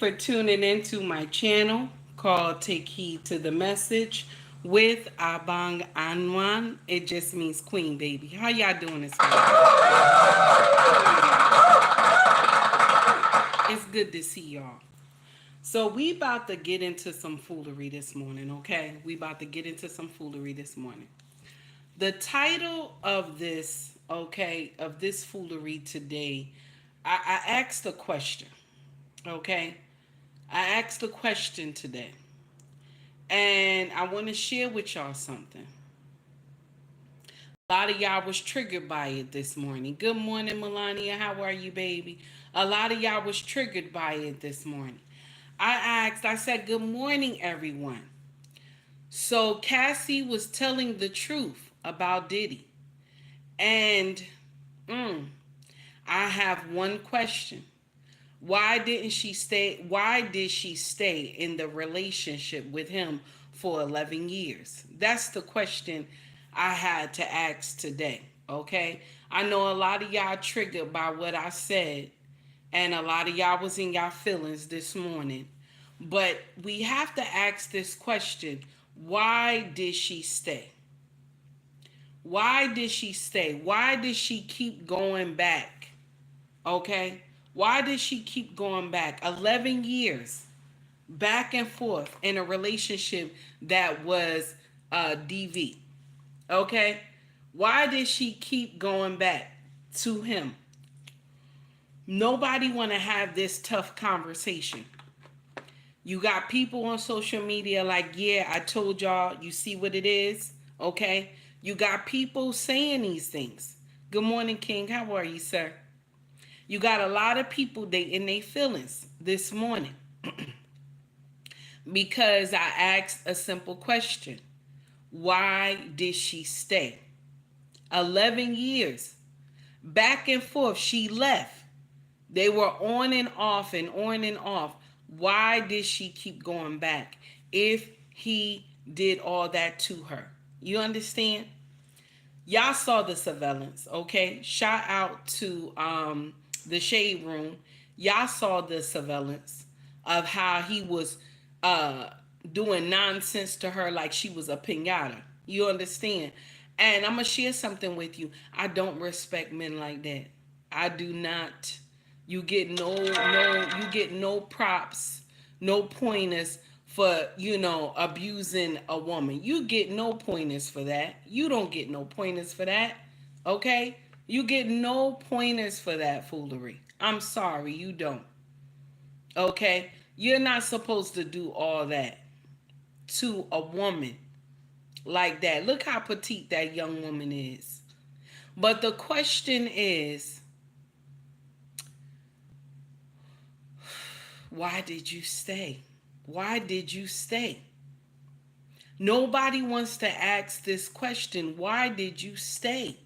For tuning into my channel called Take Heed to the Message with Abang Anwan. It just means queen, baby. How y'all doing this morning? It's good to see y'all. So we about to get into some foolery this morning, okay? We about to get into some foolery this morning. The title of this, okay, of this foolery today, I asked a question, okay? I asked a question today. And I want to share with y'all something. A lot of y'all was triggered by it this morning. Good morning, Melania. How are you, baby? A lot of y'all was triggered by it this morning. I said, good morning, everyone. So Cassie was telling the truth about Diddy. And I have one question. Why did she stay in the relationship with him for 11 years? That's the question I had to ask today, okay? I know a lot of y'all triggered by what I said, and a lot of y'all was in y'all feelings this morning. But we have to ask this question. Why did she stay? Why did she stay? Why did she keep going back? Okay? Why did she keep going back? 11 years back and forth in a relationship that was DV. Okay? Why did she keep going back to him? Nobody want to have this tough conversation. You got people on social media like, yeah, I told y'all, you see what it is? Okay? You got people saying these things. Good morning, King. How are you, sir? You got a lot of people they in their feelings this morning because I asked a simple question. Why did she stay? 11 years. Back and forth. She left. They were on and off and on and off. Why did she keep going back if he did all that to her? You understand? Y'all saw the surveillance, okay? Shout out to the Shade Room. Y'all saw the surveillance of how he was doing nonsense to her like she was a pinata. You understand? And I'm gonna share something with you. I don't respect men like that. I do not. You get no props, no pointers for, abusing a woman. You get no pointers for that. You don't get no pointers for that. Okay? You get no pointers for that foolery. I'm sorry, you don't. Okay? You're not supposed to do all that to a woman like that. Look how petite that young woman is. But the question is, why did you stay? Why did you stay? Nobody wants to ask this question. Why did you stay?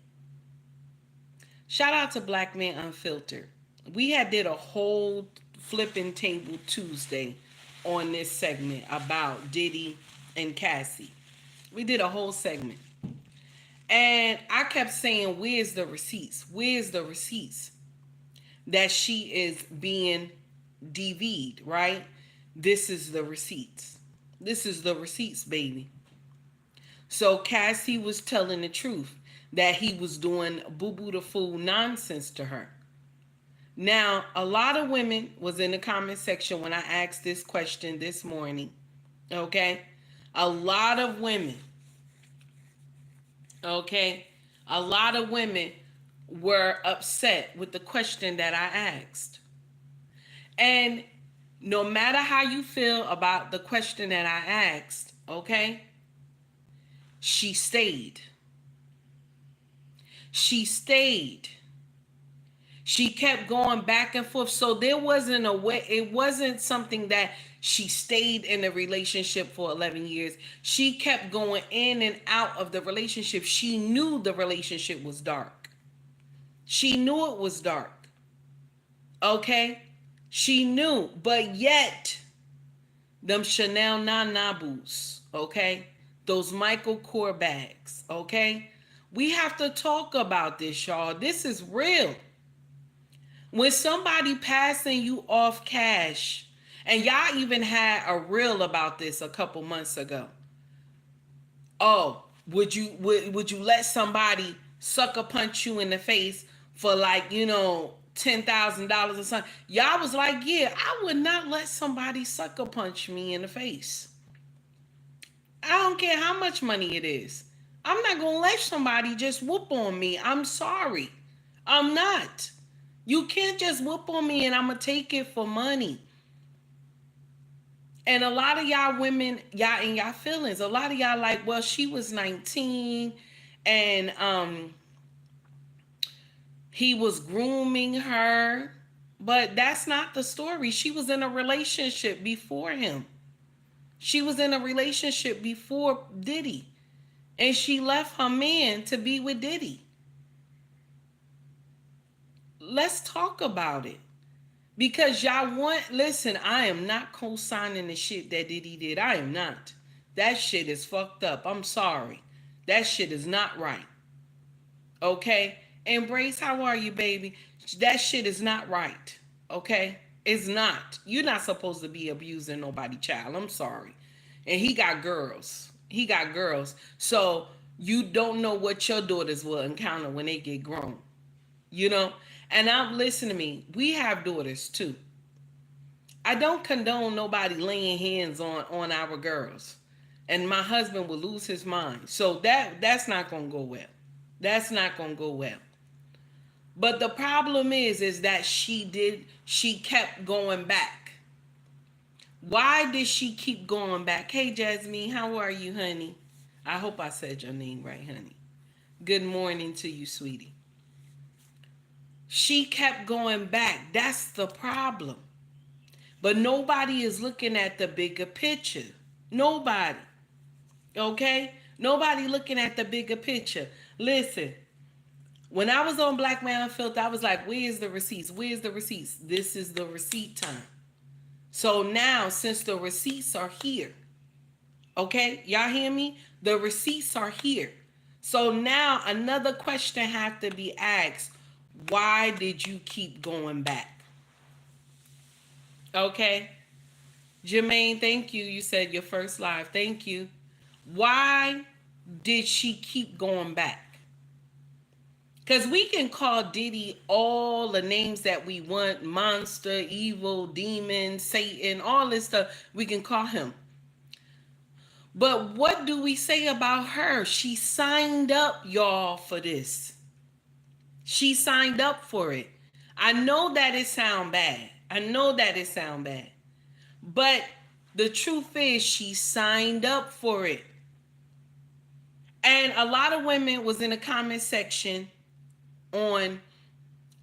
Shout out to Black Men Unfiltered. We had did a whole flipping table Tuesday on this segment about Diddy and Cassie. We did a whole segment. And I kept saying, where's the receipts? Where's the receipts that she is being DV'd, right? This is the receipts. This is the receipts, baby. So Cassie was telling the truth that he was doing boo-boo the fool nonsense to her. Now, a lot of women was in the comment section when I asked this question this morning. Okay? A lot of women. Okay? A lot of women were upset with the question that I asked. And no matter how you feel about the question that I asked, okay, she stayed. She stayed. She kept going back and forth. So there wasn't a way, it wasn't something that she stayed in a relationship for 11 years. She kept going in and out of the relationship. She knew the relationship was dark. She knew it was dark. Okay? She knew, but yet, them Chanel Nana boots, okay? Those Michael Kors bags, okay? We have to talk about this, y'all. This is real. When somebody passing you off cash And y'all even had a reel about this a couple months ago. Oh, would you let somebody sucker punch you in the face for like, $10,000 or something? Y'all was like, yeah, I would not let somebody sucker punch me in the face. I don't care how much money it is. I'm not gonna let somebody just whoop on me. I'm sorry. I'm not. You can't just whoop on me and I'm gonna take it for money. And a lot of y'all women, y'all in y'all feelings. A lot of y'all like, well, she was 19 and he was grooming her. But that's not the story. She was in a relationship before him. She was in a relationship before Diddy. And she left her man to be with Diddy. Let's talk about it. Because y'all listen, I am not co-signing the shit that Diddy did. I am not. That shit is fucked up. I'm sorry. That shit is not right. Okay? Embrace, how are you, baby? That shit is not right. Okay? It's not. You're not supposed to be abusing nobody, child. I'm sorry. And he got girls. He got girls. So you don't know what your daughters will encounter when they get grown. And listen to me, we have daughters too. I don't condone nobody laying hands on our girls, and my husband will lose his mind. So that's not gonna go well. That's not gonna go well. But the problem is that she kept going back. Why did she keep going back? Hey Jasmine, how are you, honey? I hope I said your name right, honey. Good morning to you, sweetie. She kept going back. That's the problem. But nobody is looking at the bigger picture. Nobody. Okay? Nobody looking at the bigger picture. Listen, when I was on Black Man Filth, I was like, where's the receipts? Where's the receipts? This is the receipt time. So now, since the receipts are here, okay? Y'all hear me? The receipts are here. So now another question have to be asked. Why did you keep going back? Okay. Jermaine, thank you. You said your first live. Thank you. Why did she keep going back? Because we can call Diddy all the names that we want. Monster, evil, demon, Satan, all this stuff. We can call him. But what do we say about her? She signed up, y'all, for this. She signed up for it. I know that it sound bad. But the truth is she signed up for it. And a lot of women was in the comment section on,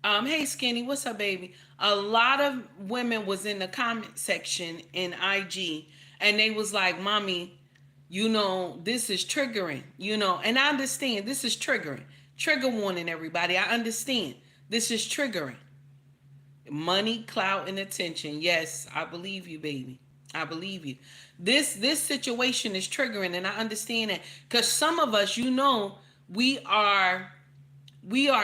hey Skinny, what's up, baby? A lot of women was in the comment section in IG and they was like, mommy, this is triggering, and I understand this is triggering. Trigger warning, everybody. I understand. This is triggering. Money, clout, and attention. Yes, I believe you, baby. I believe you. This situation is triggering, and I understand that. Because some of us, we are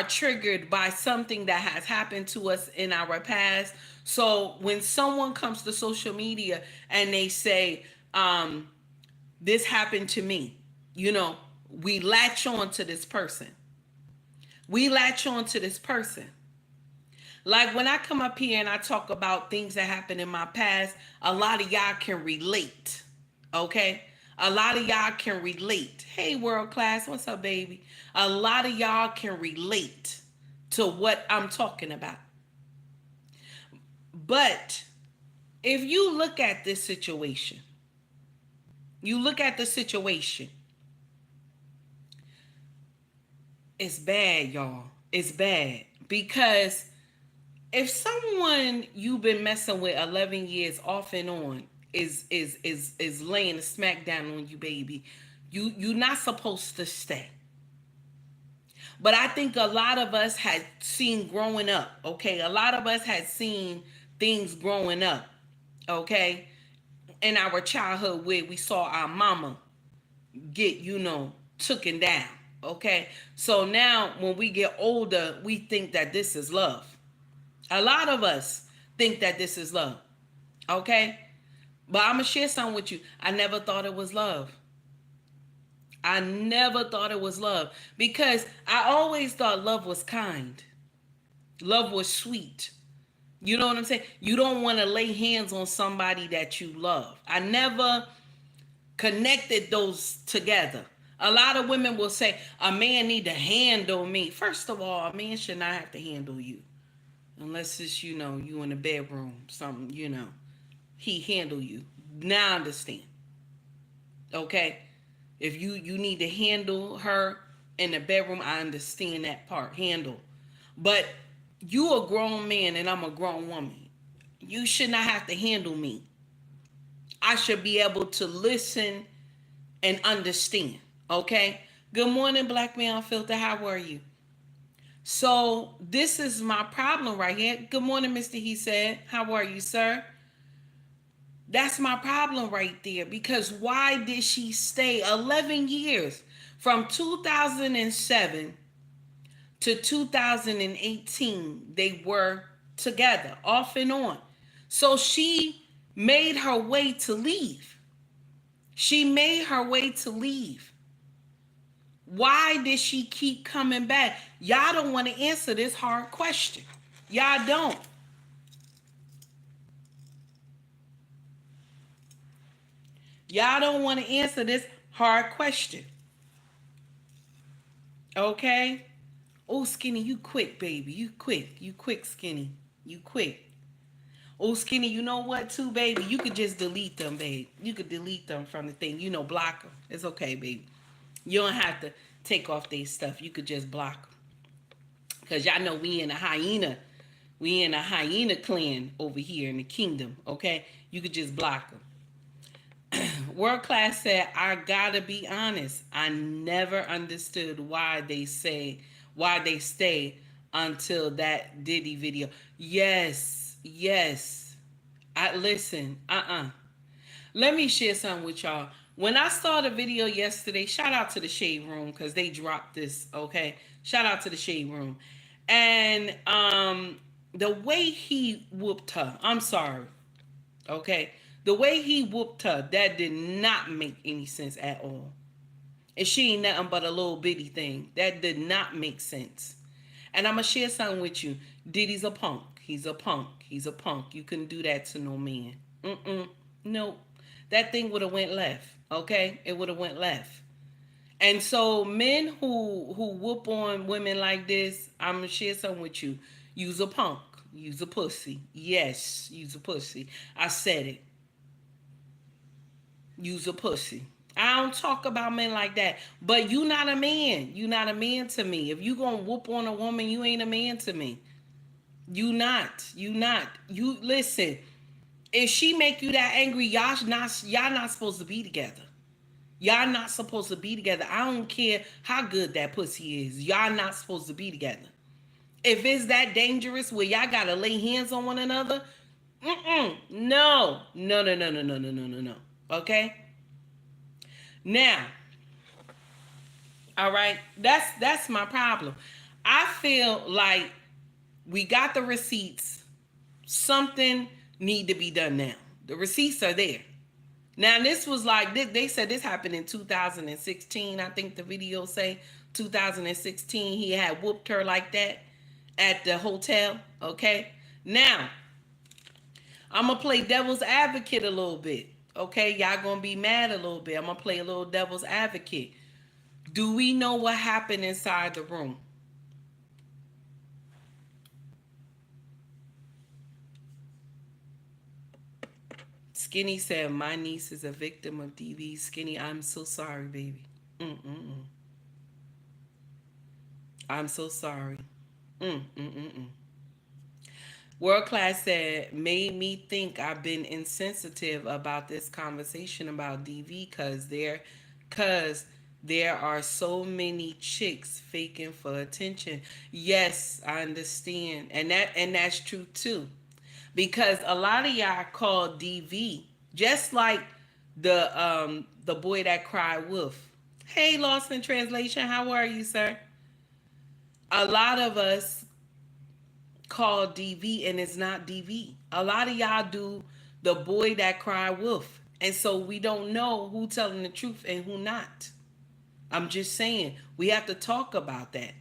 triggered by something that has happened to us in our past. So when someone comes to social media and they say, this happened to me, we latch on to this person. Like when I come up here and I talk about things that happened in my past, a lot of y'all can relate. Okay? A lot of y'all can relate. Hey, world class, what's up, baby? A lot of y'all can relate to what I'm talking about. But if you look at this situation, it's bad, y'all. It's bad. Because if someone you've been messing with 11 years off and on is laying a smack down on you, baby, you're not supposed to stay. But I think a lot of us had seen growing up, okay? A lot of us had seen things growing up, okay? In our childhood where we saw our mama get, taken down, okay? So now when we get older, we think that this is love. A lot of us think that this is love. Okay? But I'm going to share something with you. I never thought it was love. I never thought it was love because I always thought love was kind. Love was sweet. You know what I'm saying? You don't want to lay hands on somebody that you love. I never connected those together. A lot of women will say, a man need to handle me. First of all, a man should not have to handle you. Unless it's, you in the bedroom, something, he handle you. Now I understand. Okay? If you need to handle her in the bedroom, I understand that part. Handle. But you a grown man and I'm a grown woman. You should not have to handle me. I should be able to listen and understand. Okay? Good morning, Black Man Filter. How are you? So this is my problem right here. Good morning, Mr. He said. How are you, sir? That's my problem right there. Because why did she stay 11 years from 2007 to 2018? They were together off and on. So she made her way to leave. She made her way to leave. Why did she keep coming back? Y'all don't want to answer this hard question. Y'all don't. Y'all don't want to answer this hard question. Okay? Oh, Skinny, you quick, baby. You quick. You quick, Skinny. You quick. Oh, Skinny, you know what, too, baby? You could just delete them, babe. You could delete them from the thing. Block them. It's okay, baby. You don't have to take off their stuff. You could just block them. Because y'all know we in a hyena. We in a hyena clan over here in the kingdom, okay? You could just block them. World Class said, I gotta be honest. I never understood why they stay until that Diddy video. Yes. I listen. Let me share something with y'all. When I saw the video yesterday, shout out to the Shade Room because they dropped this, okay? Shout out to the Shade Room. And the way he whooped her, I'm sorry, okay? The way he whooped her, that did not make any sense at all. And she ain't nothing but a little bitty thing. That did not make sense. And I'm going to share something with you. Diddy's a punk. He's a punk. He's a punk. You couldn't do that to no man. Nope. That thing would have went left. Okay? It would have went left. And so men who whoop on women like this, I'm going to share something with you. Use a punk. Use a pussy. Yes, use a pussy. I said it. Use a pussy. I don't talk about men like that. But you not a man. You not a man to me. If you gonna whoop on a woman, you ain't a man to me. You not. You listen. If she make you that angry, y'all not supposed to be together. Y'all not supposed to be together. I don't care how good that pussy is. Y'all not supposed to be together. If it's that dangerous where y'all gotta lay hands on one another, no. Okay? Now, all right, that's my problem. I feel like we got the receipts. Something need to be done now. The receipts are there. Now, this was like, they said this happened in 2016. I think the video say 2016. He had whooped her like that at the hotel. Okay? Now, I'm going to play devil's advocate a little bit. Okay? Y'all going to be mad a little bit. I'm going to play a little devil's advocate. Do we know what happened inside the room? Skinny said, my niece is a victim of DV. Skinny, I'm so sorry, baby. I'm so sorry. World Class said, made me think I've been insensitive about this conversation about DV because there are so many chicks faking for attention. Yes, I understand. And that's true too. Because a lot of y'all call DV just like the boy that cried wolf. Hey, Lost in Translation, how are you, sir? A lot of us call DV and it's not DV. A lot of y'all do The boy that cried wolf. And so we don't know who telling the truth and who not. I'm just saying, we have to talk about that.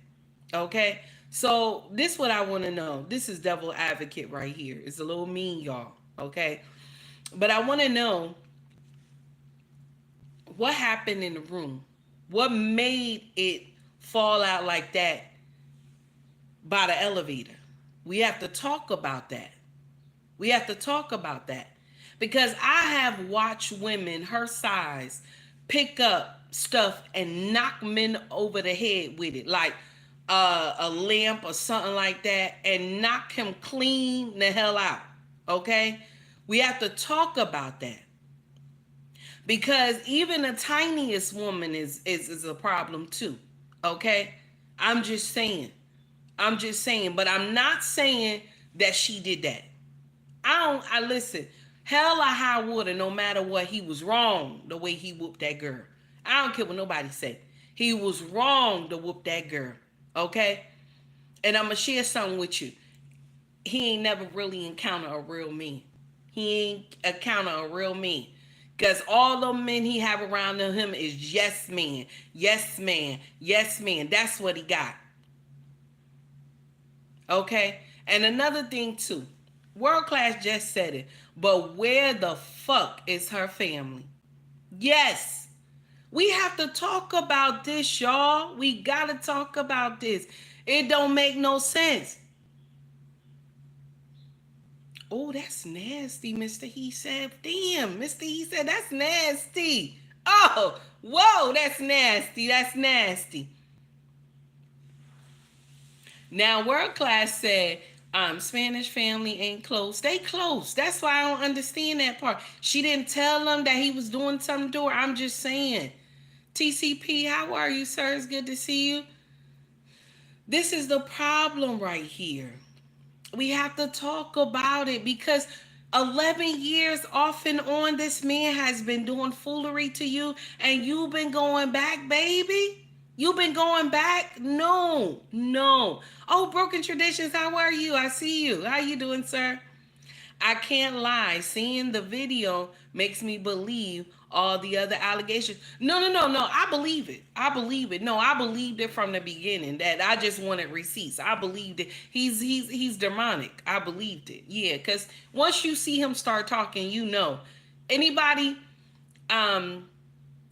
Okay? So this what I want to know. This is devil advocate right here. It's a little mean, y'all. Okay? But I want to know what happened in the room. What made it fall out like that by the elevator? We have to talk about that. We have to talk about that. Because I have watched women her size pick up stuff and knock men over the head with it, like a lamp or something like that, and knock him clean the hell out. Okay? We have to talk about that. Because even the tiniest woman is a problem too. Okay? I'm just saying. I'm just saying. But I'm not saying that she did that. I listen, hell or high water, no matter what, he was wrong the way he whooped that girl. I don't care what nobody say. He was wrong to whoop that girl. Okay? And I'm going to share something with you. He ain't never really encountered a real man. He ain't encountered a real man. Because all the men he have around him is yes man, yes man, yes man. That's what he got. Okay? And another thing too. World Class just said it. But where the fuck is her family? Yes. We have to talk about this, y'all. We got to talk about this. It don't make no sense. Oh, that's nasty, Mr. He said. Damn, Mr. He said, that's nasty. Oh, whoa, that's nasty. That's nasty. Now, World Class said, Spanish family ain't close. They close. That's why I don't understand that part. She didn't tell them that he was doing something to her. I'm just saying. TCP, how are you, sir? It's good to see you. This is the problem right here. We have to talk about it because 11 years off and on, this man has been doing foolery to you and you've been going back, baby. You've been going back? No, no. Oh, Broken Traditions, how are you? I see you. How you doing, sir? I can't lie. Seeing the video makes me believe all the other allegations. No, no, no, no. I believe it. I believe it. No, I believed it from the beginning. That I just wanted receipts. I believed it. He's demonic. I believed it. Yeah, because once you see him start talking, you know. Anybody, um,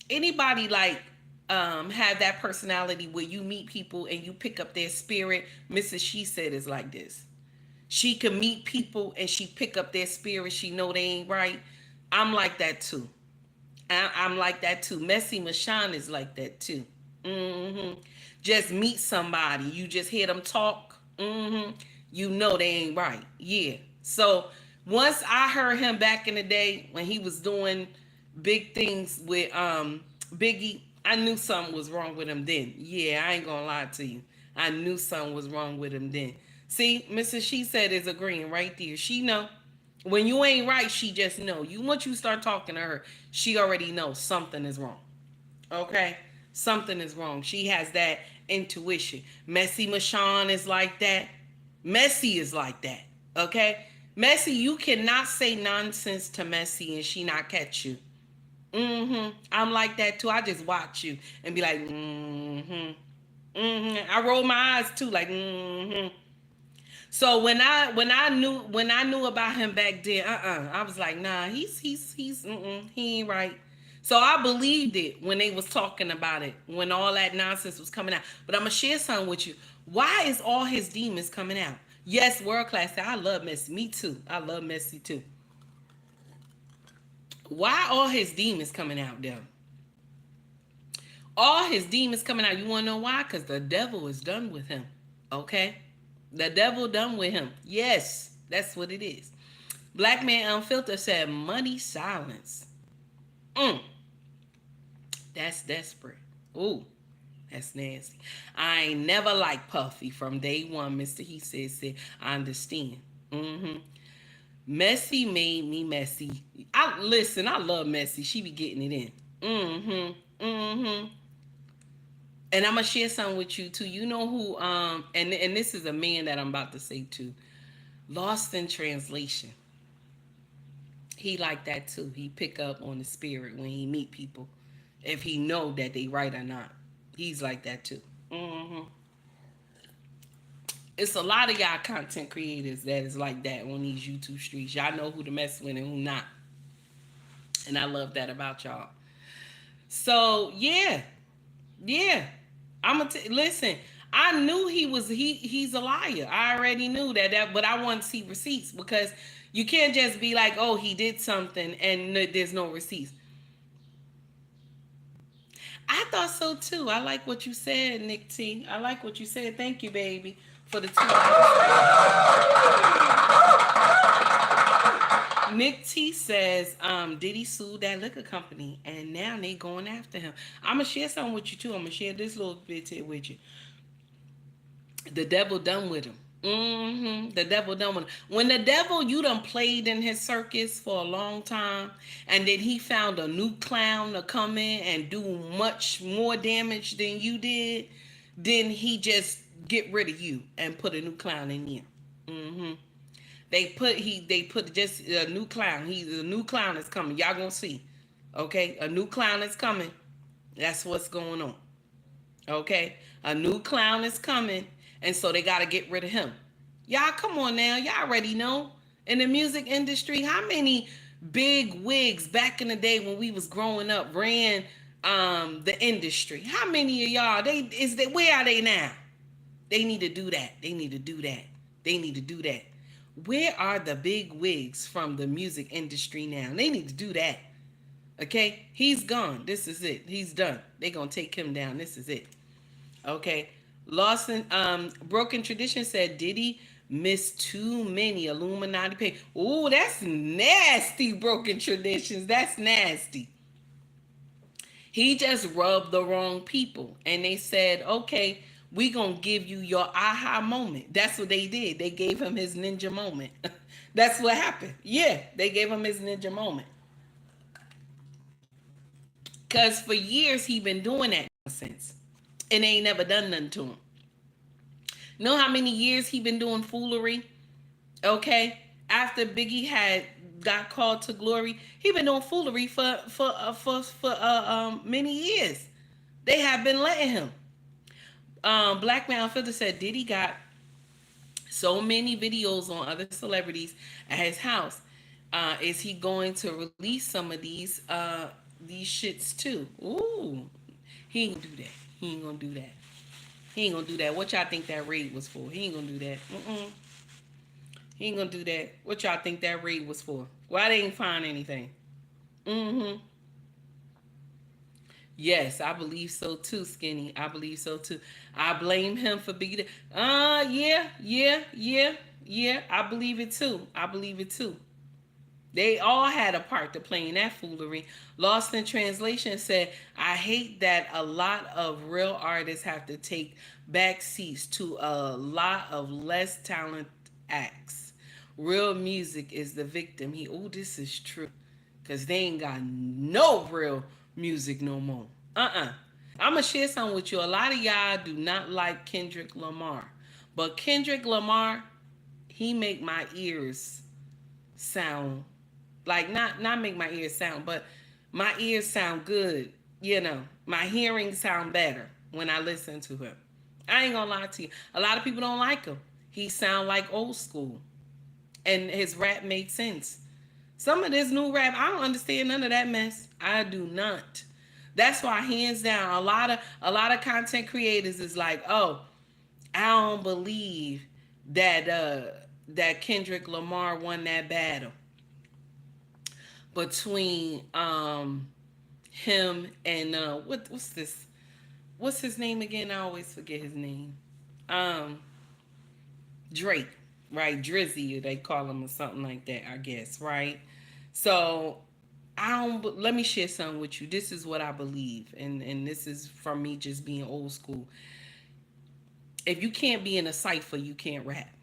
anybody like have that personality where you meet people and you pick up their spirit. Mrs. She Said is like this. She can meet people and she pick up their spirit. She know they ain't right. I'm like that too. I'm like that too. Messy Michonne is like that too. Just meet somebody. You just hear them talk. You know they ain't right. Yeah. So once I heard him back in the day when he was doing big things with Biggie, I knew something was wrong with him then. Yeah, I ain't gonna lie to you. I knew something was wrong with him then. See, Mrs. She Said is agreeing right there. She know. When you ain't right, she just know. You once you start talking to her, she already knows something is wrong. Okay? Something is wrong. She has that intuition. Messy Michonne is like that. Messy is like that. Okay? Messy, you cannot say nonsense to Messy and she not catch you. I'm like that too. I just watch you and be like, I roll my eyes too, like, So when I knew about him back then, I was like, nah, he ain't right. So I believed it when they was talking about it, when all that nonsense was coming out. But I'm gonna share something with you. Why is all his demons coming out? Yes, World Class. I love Messy. Me too. I love Messy too. Why all his demons coming out though? All his demons coming out. You want to know why? Because the devil is done with him. Okay? The devil done with him. Yes, that's what it is. Black Man Unfiltered said, money silence. That's desperate. Ooh, that's nasty. I ain't never liked Puffy from day one, Mr. He said, I understand. Messy made me messy. I love Messy. She be getting it in. And I'm gonna share something with you too. You know who and this is a man that I'm about to say too. Lost in Translation. He like that too. He pick up on the spirit when he meet people, if he know that they right or not. He's like that too. hmm It's a lot of y'all content creators that is like that on these YouTube streets. Y'all know who to mess with and who not, and I love that about y'all. So yeah, yeah. Listen. I knew he's a liar. I already knew that, but I want to see receipts, because you can't just be like, oh, he did something and there's no receipts. I thought so too. I like what you said, Nick T. I like what you said. Thank you, baby, for the Nick T says, Diddy sued that liquor company and now they going after him. I'm gonna share something with you too. I'm gonna share this little bit here with you. The devil done with him. The devil done with him. When the devil, you done played in his circus for a long time, and then he found a new clown to come in and do much more damage than you did, then he just get rid of you and put a new clown in you. They put just a new clown. A new clown is coming. Y'all gonna see. Okay, a new clown is coming. That's what's going on. Okay, a new clown is coming, and so they got to get rid of him. Y'all, come on now. Y'all already know. In the music industry, how many big wigs back in the day when we was growing up ran the industry? How many of y'all? Where are they now? They need to do that. They need to do that. They need to do that. Where are the big wigs from the music industry now? They need to do that. Okay, he's gone. This is it. He's done. They gonna take him down. This is it. Okay. Lawson, Broken Tradition said Diddy missed too many Illuminati pay. Oh, that's nasty, Broken Traditions. That's nasty. He just rubbed the wrong people. And they said, okay, we gonna give you your aha moment. That's what they did. They gave him his ninja moment. That's what happened. Yeah, they gave him his ninja moment. Because for years he been doing that nonsense. And they ain't never done nothing to him. Know how many years he been doing foolery? Okay, after Biggie had got called to glory, he been doing foolery for many years. They have been letting him. Blackman Filter said Diddy got so many videos on other celebrities at his house. Is he going to release some of these shits too? Ooh, he ain't gonna do that. He ain't gonna do that. He ain't gonna do that. What y'all think that raid was for? He ain't gonna do that. He ain't gonna do that. What y'all think that raid was for? Why they ain't find anything? Yes, I believe so too, Skinny. I believe so too. I blame him for being. Yeah. I believe it too. I believe it too. They all had a part to play in that foolery. Lost in Translation said, I hate that a lot of real artists have to take back seats to a lot of less talented acts. Real music is the victim. This is true. Because they ain't got no real music no more. I'm going to share something with you. A lot of y'all do not like Kendrick Lamar. But Kendrick Lamar, he make my ears sound like not make my ears sound, but my ears sound good. My hearing sound better when I listen to him. I ain't gonna lie to you. A lot of people don't like him. He sound like old school, and his rap made sense. Some of this new rap, I don't understand none of that mess. I do not. That's why, hands down, a lot of content creators is like, oh, I don't believe that Kendrick Lamar won that battle between him and what's his name again? I always forget his name. Drake, right? Drizzy, they call him, or something like that, I guess, right? So let me share something with you. This is what I believe, and this is from me just being old school. If you can't be in a cipher, you can't rap.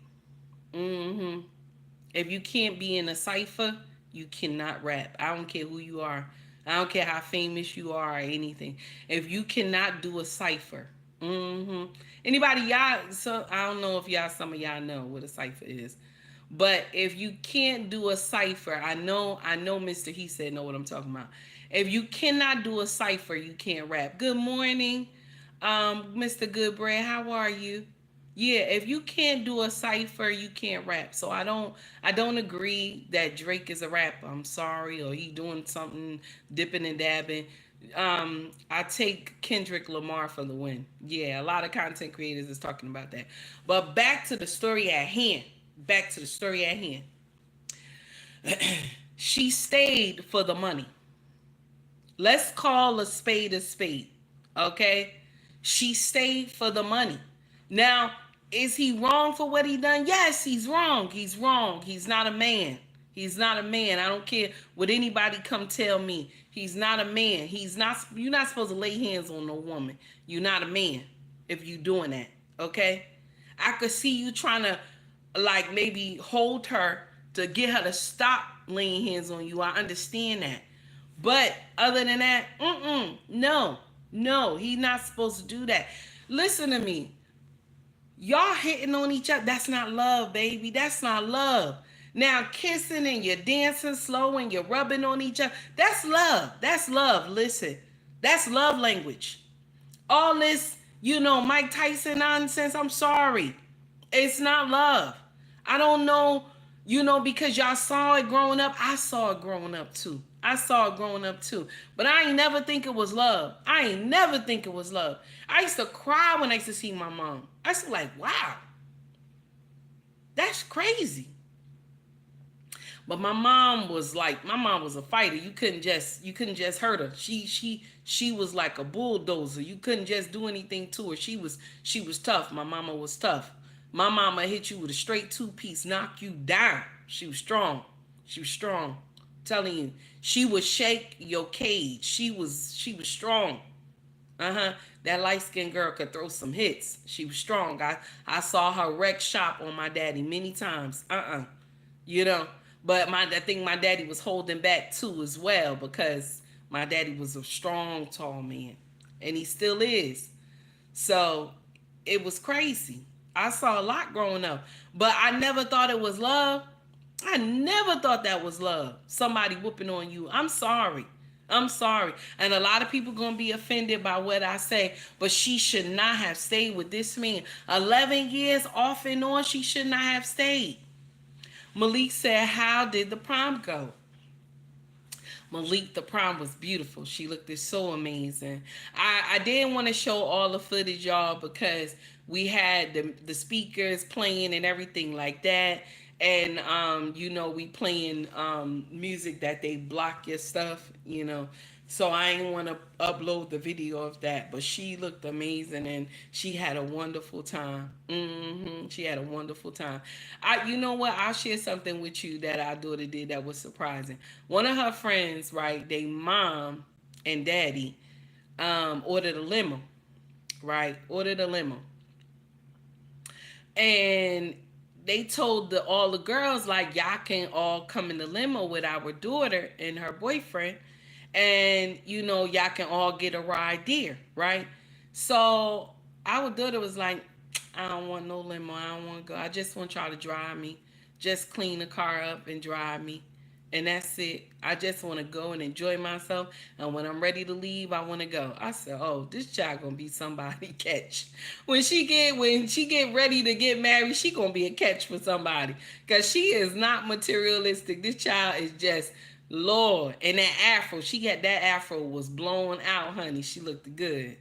If you can't be in a cipher, you cannot rap. I don't care who you are. I don't care how famous you are or anything. If you cannot do a cipher, anybody, y'all, so I don't know if some of y'all know what a cipher is, But if you can't do a cipher, I know Mr. He said know what I'm talking about. If you cannot do a cipher, you can't rap. Good morning, Mr. Goodbread. How are you? Yeah, if you can't do a cipher, you can't rap. So I don't agree that Drake is a rapper. I'm sorry, or he doing something dipping and dabbing. I take Kendrick Lamar for the win. Yeah, a lot of content creators is talking about that. But back to the story at hand. Back to the story at hand. She stayed for the money. Let's call a spade a spade. Okay? She stayed for the money. Now, is he wrong for what he done? Yes, he's wrong. He's wrong. He's not a man. He's not a man. I don't care what anybody come tell me. He's not a man. He's not You're not supposed to lay hands on no woman. You're not a man if you doing that. Okay? I could see you trying to like maybe hold her to get her to stop laying hands on you. I understand that. But other than that, no, no, he's not supposed to do that. Listen to me. Y'all hitting on each other. That's not love, baby. That's not love. Now, kissing and you're dancing slow and you're rubbing on each other. That's love. That's love. Listen, that's love language. All this, Mike Tyson nonsense, I'm sorry. It's not love. I don't know, because y'all saw it growing up. I saw it growing up too. I saw it growing up too. But I ain't never think it was love. I ain't never think it was love. I used to cry when I used to see my mom. I used to be like, wow, that's crazy. But my mom was a fighter. You couldn't just hurt her. She was like a bulldozer. You couldn't just do anything to her. She was tough. My mama was tough. My mama hit you with a straight two-piece, knock you down. She was strong. She was strong. I'm telling you, she would shake your cage. She was strong. That light-skinned girl could throw some hits. She was strong. I saw her wreck shop on my daddy many times. You know. But I think my daddy was holding back too as well, because my daddy was a strong, tall man. And he still is. So it was crazy. I saw a lot growing up. But I never thought it was love. I never thought that was love. Somebody whooping on you. I'm sorry. I'm sorry. And a lot of people going to be offended by what I say. But she should not have stayed with this man. 11 years off and on, she should not have stayed. Malik said, how did the prom go? Malik, the prom was beautiful. She looked so amazing. I didn't want to show all the footage, y'all, because we had the speakers playing and everything like that. And, we playing music that they block your stuff, So I didn't want to upload the video of that. But she looked amazing and she had a wonderful time. She had a wonderful time. You know what? I'll share something with you that our daughter did that was surprising. One of her friends, right, they mom and daddy ordered a limo, right? Ordered a limo. And they told all the girls, like, y'all can all come in the limo with our daughter and her boyfriend. And, y'all can all get a ride there, right? So our daughter was like, I don't want no limo. I don't want to go. I just want y'all to drive me. Just clean the car up and drive me. And that's it. I just want to go and enjoy myself. And when I'm ready to leave, I want to go. I said, oh, this child going to be somebody catch. When she get ready to get married, she going to be a catch for somebody. Because she is not materialistic. This child is just, Lord. And that afro, that afro was blowing out, honey. She looked good.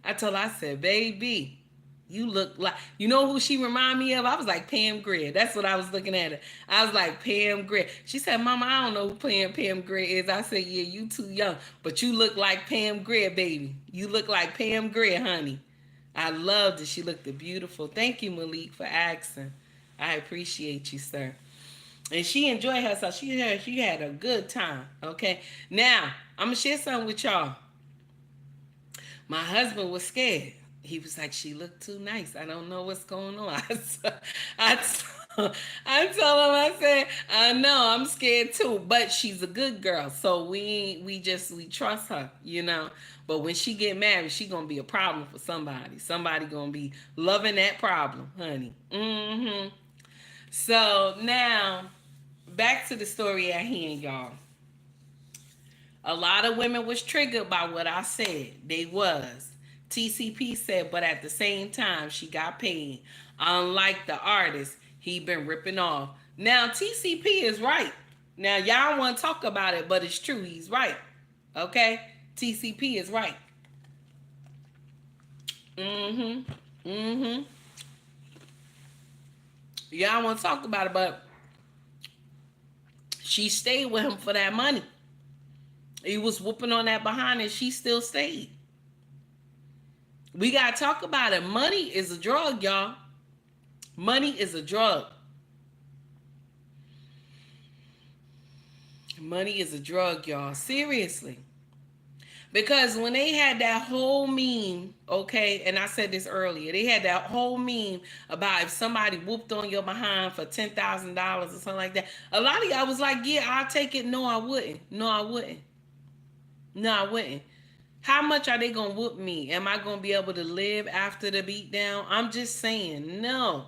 I told her, I said, baby, you look like, who she remind me of? I was like Pam Grier. That's what I was looking at her. I was like Pam Grier. She said, Mama, I don't know who Pam Grier is. I said, yeah, you too young. But you look like Pam Grier, baby. You look like Pam Grier, honey. I loved it. She looked beautiful. Thank you, Malik, for asking. I appreciate you, sir. And she enjoyed herself. She had a good time. Okay. Now, I'm going to share something with y'all. My husband was scared. He was like, she looked too nice. I don't know what's going on. I told him, I said, I know, I'm scared too. But she's a good girl. So we trust her, But when she get married, she going to be a problem for somebody. Somebody going to be loving that problem, honey. So now, back to the story at hand, y'all. A lot of women was triggered by what I said. They was. TCP said, but at the same time, she got paid. Unlike the artist, he been ripping off. Now TCP is right. Now y'all want to talk about it, but it's true. He's right. Okay, TCP is right. Mm-hmm. Mm-hmm. Y'all want to talk about it, but she stayed with him for that money. He was whooping on that behind, and she still stayed. We gotta talk about it. Money is a drug, y'all. Money is a drug. Money is a drug, y'all. Seriously. Because when they had that whole meme, okay, and I said this earlier, they had that whole meme about if somebody whooped on your behind for $10,000 or something like that. A lot of y'all was like, yeah, I'll take it. No, I wouldn't. No, I wouldn't. No, I wouldn't. How much are they gonna whoop me? Am I gonna be able to live after the beat down? I'm just saying, no.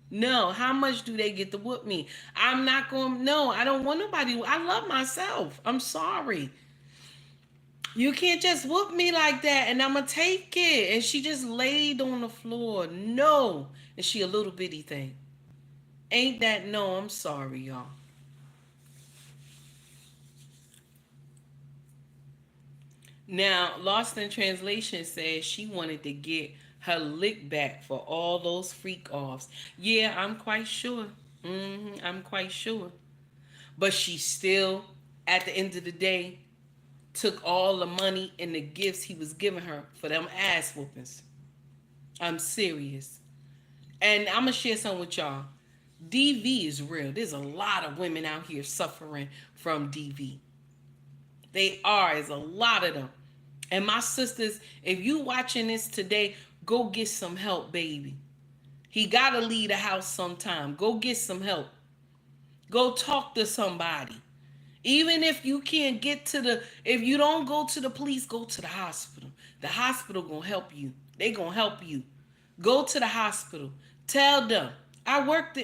No. How much do they get to whoop me? I'm not going, no, I don't want nobody. I love myself. I'm sorry. You can't just whoop me like that and I'm gonna take it. And she just laid on the floor. No. And she a little bitty thing. Ain't that no? I'm sorry, y'all. Now, Lost in Translation says she wanted to get her lick back for all those freak offs. Yeah, I'm quite sure. I'm quite sure. But she still, at the end of the day, took all the money and the gifts he was giving her for them ass whoopings. I'm serious. And I'm going to share something with y'all. DV is real. There's a lot of women out here suffering from DV. They are. There's a lot of them. And my sisters, if you watching this today, go get some help, baby. He got to leave the house sometime. Go get some help. Go talk to somebody. Even if you can't get to if you don't go to the police, go to the hospital. The hospital gonna help you. They gonna help you. Go to the hospital. Tell them, I work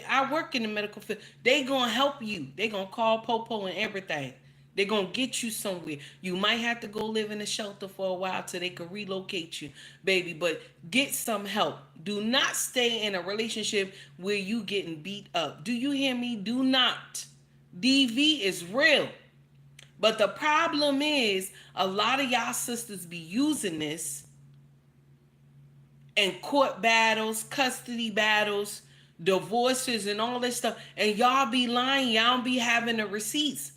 in the medical field. They gonna help you. They gonna call Popo and everything. They're going to get you somewhere. You might have to go live in a shelter for a while till they can relocate you, baby. But get some help. Do not stay in a relationship where you getting beat up. Do you hear me? Do not. DV is real. But the problem is a lot of y'all sisters be using this in court battles, custody battles, divorces, and all this stuff. And y'all be lying. Y'all be having the receipts.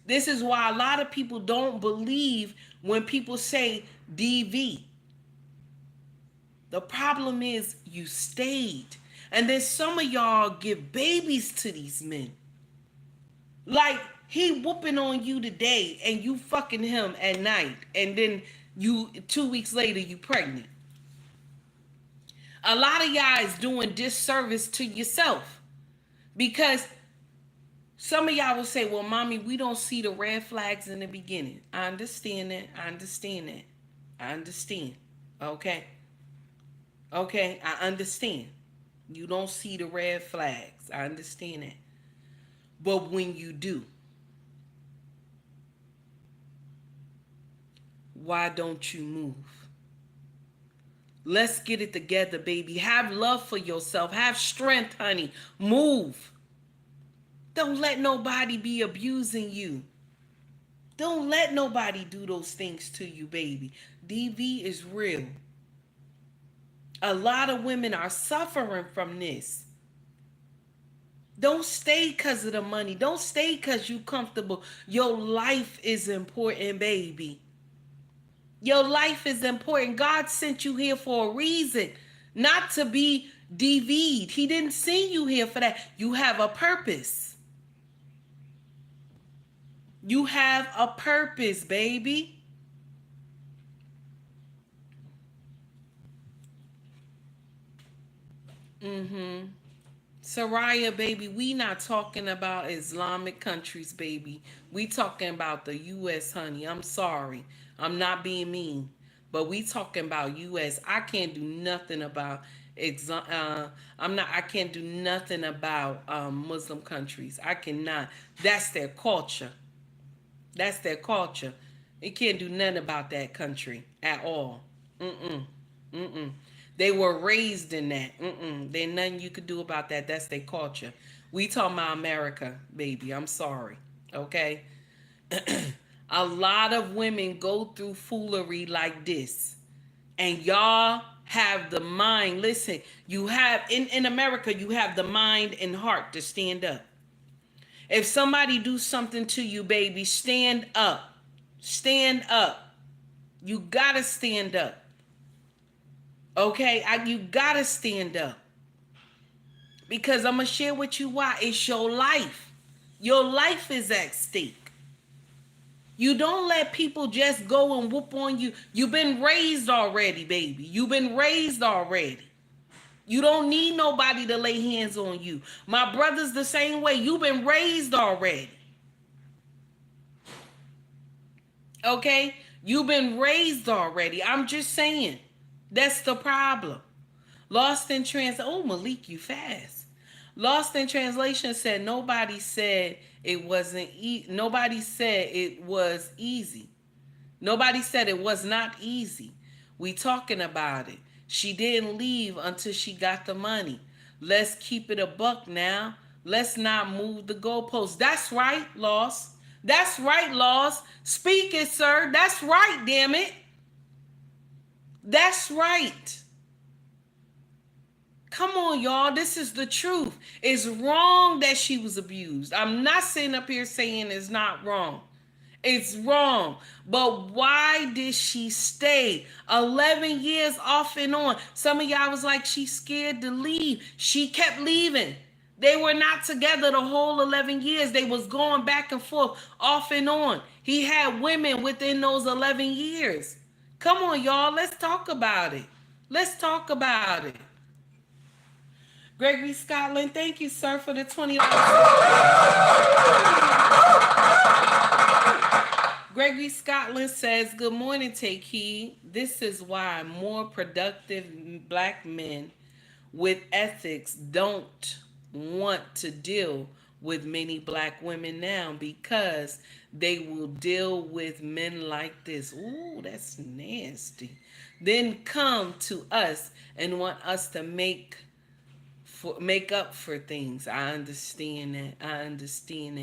This is why a lot of people don't believe when people say DV. The problem is you stayed. And then some of y'all give babies to these men. Like he whooping on you today and you fucking him at night. And then 2 weeks later you pregnant. A lot of y'all is doing disservice to yourself. Because some of y'all will say, well, mommy, we don't see the red flags in the beginning. I understand that. I understand that. I understand. Okay. Okay. I understand. You don't see the red flags. I understand that. But when you do, why don't you move? Let's get it together, baby. Have love for yourself. Have strength, honey. Move. Don't let nobody be abusing you. Don't let nobody do those things to you, baby. DV is real. A lot of women are suffering from this. Don't stay because of the money. Don't stay because you comfortable. Your life is important, baby. Your life is important. God sent you here for a reason, not to be DV'd. He didn't send you here for that. You have a purpose. You have a purpose, baby. Soraya, baby, we not talking about Islamic countries, baby. We talking about the U.S., honey. I'm sorry. I'm not being mean. But we talking about U.S. I can't do nothing about I can't do nothing about Muslim countries. I cannot. That's their culture. That's their culture. You can't do nothing about that country at all. Mm-mm. Mm-mm. They were raised in that. Mm-mm. There's nothing you could do about that. That's their culture. We talking about America, baby. I'm sorry. Okay? A lot of women go through foolery like this. And y'all have the mind. Listen, you have, in America, you have the mind and heart to stand up. If somebody do something to you, baby, stand up. Stand up. You gotta stand up. Okay? You gotta stand up. Because I'm gonna share with you why. It's your life. Your life is at stake. You don't let people just go and whoop on you. You've been raised already, baby. You've been raised already. You don't need nobody to lay hands on you. My brother's the same way. You've been raised already. Okay? You've been raised already. I'm just saying. That's the problem. Lost in oh, Malik, you fast. Lost in translation said nobody said it wasn't nobody said it was easy. Nobody said it was not easy. We talking about it. She didn't leave until she got the money. Let's keep it a buck now. Let's not move the goalposts. That's right, Lost. That's right, Lost. Speak it, sir. That's right, damn it. That's right. Come on, y'all. This is the truth. It's wrong that she was abused. I'm not sitting up here saying it's not wrong. It's wrong. But why did she stay 11 years off and on? Some of y'all was like, she's scared to leave. She kept leaving. They were not together the whole 11 years. They was going back and forth, off and on. He had women within those 11 years. Come on, y'all. Let's talk about it. Let's talk about it. Gregory Scotland, thank you, sir, for the $20. Gregory Scotland says, good morning, take heed. This is why more productive black men with ethics don't want to deal with many black women now, because they will deal with men like this. Ooh, that's nasty. Then come to us and want us to make up for things. I understand that. I understand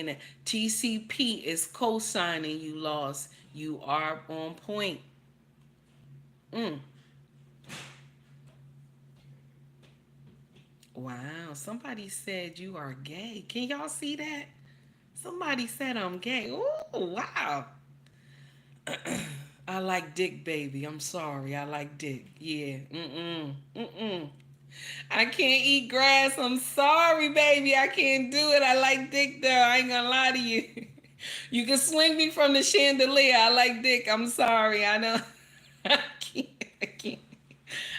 that. TCP is co-signing you, Lost. You are on point. Wow. Somebody said you are gay. Can y'all see that? Somebody said I'm gay. Ooh, wow. I like dick, baby. I'm sorry. I like dick. Yeah. I can't eat grass. I'm sorry, baby. I can't do it. I like dick, though. I ain't gonna lie to you. You can swing me from the chandelier. I like dick. I'm sorry. I know.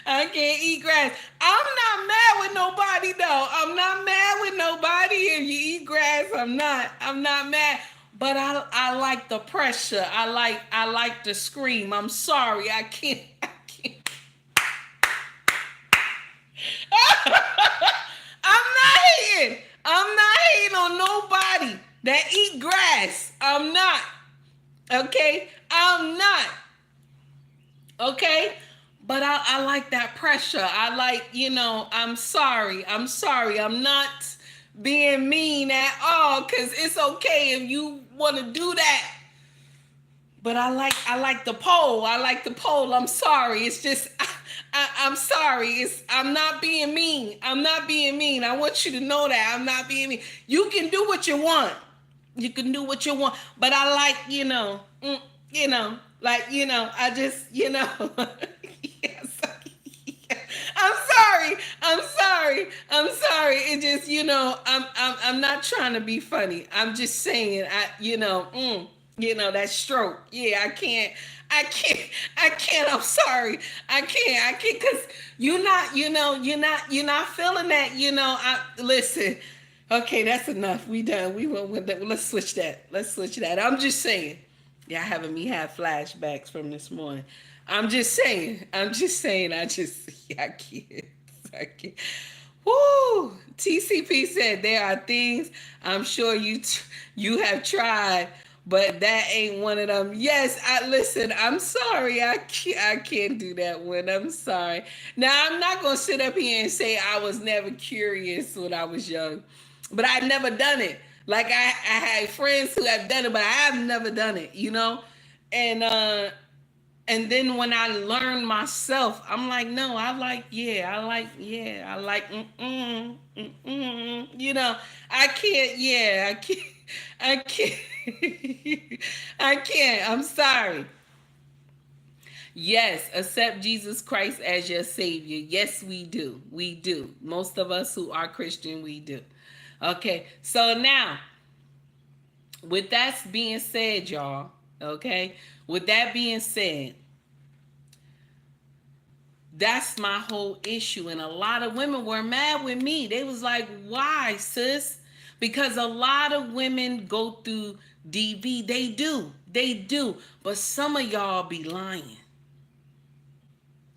I can't eat grass. I'm not mad with nobody, though. I'm not mad with nobody. If you eat grass, I'm not mad. But I like the pressure. I like the scream. I'm sorry. I can't. I'm not hating on nobody that eat grass. I'm not. Okay? I'm not. Okay? But I like that pressure. I like, I'm sorry. I'm not being mean at all, because it's okay if you want to do that. But I like the pole. I'm sorry. It's just, I'm sorry. I'm not being mean. I want you to know that I'm not being mean. You can do what you want. But I like, I just, yes. I'm sorry. It just, I'm not trying to be funny. I'm just saying, that stroke. Yeah, I can't. I'm sorry. I can't, because you're not feeling that, listen. Okay, that's enough. We done. Let's switch that. I'm just saying. Yeah, having me have flashbacks from this morning. I'm just saying. I'm just saying. I can't. I can't. Woo! TCP said there are things I'm sure you have tried, but that ain't one of them. Yes, I listen. I'm sorry. I can't do that one. I'm sorry. Now I'm not gonna sit up here and say I was never curious when I was young, but I'd never done it. Like I had friends who have done it, but I have never done it. And and then when I learned myself, I'm like, no, I like, I can't, I can't, I can't, I'm sorry. Yes, accept Jesus Christ as your Savior. Yes, we do. We do. Most of us who are Christian, we do. Okay, so now, with that being said, y'all, okay, with that being said, that's my whole issue. And a lot of women were mad with me. They was like, why, sis? Because a lot of women go through DV. They do. They do. But some of y'all be lying.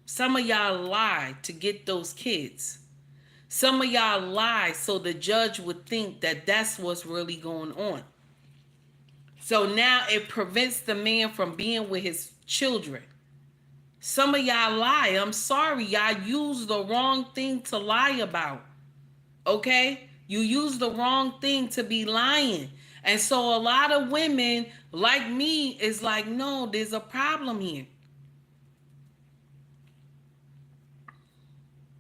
Some of y'all lie to get those kids. Some of y'all lie so the judge would think that that's what's really going on. So now it prevents the man from being with his children. Some of y'all lie. I'm sorry. Y'all use the wrong thing to lie about. Okay? You use the wrong thing to be lying. And so a lot of women like me is like, no, there's a problem here.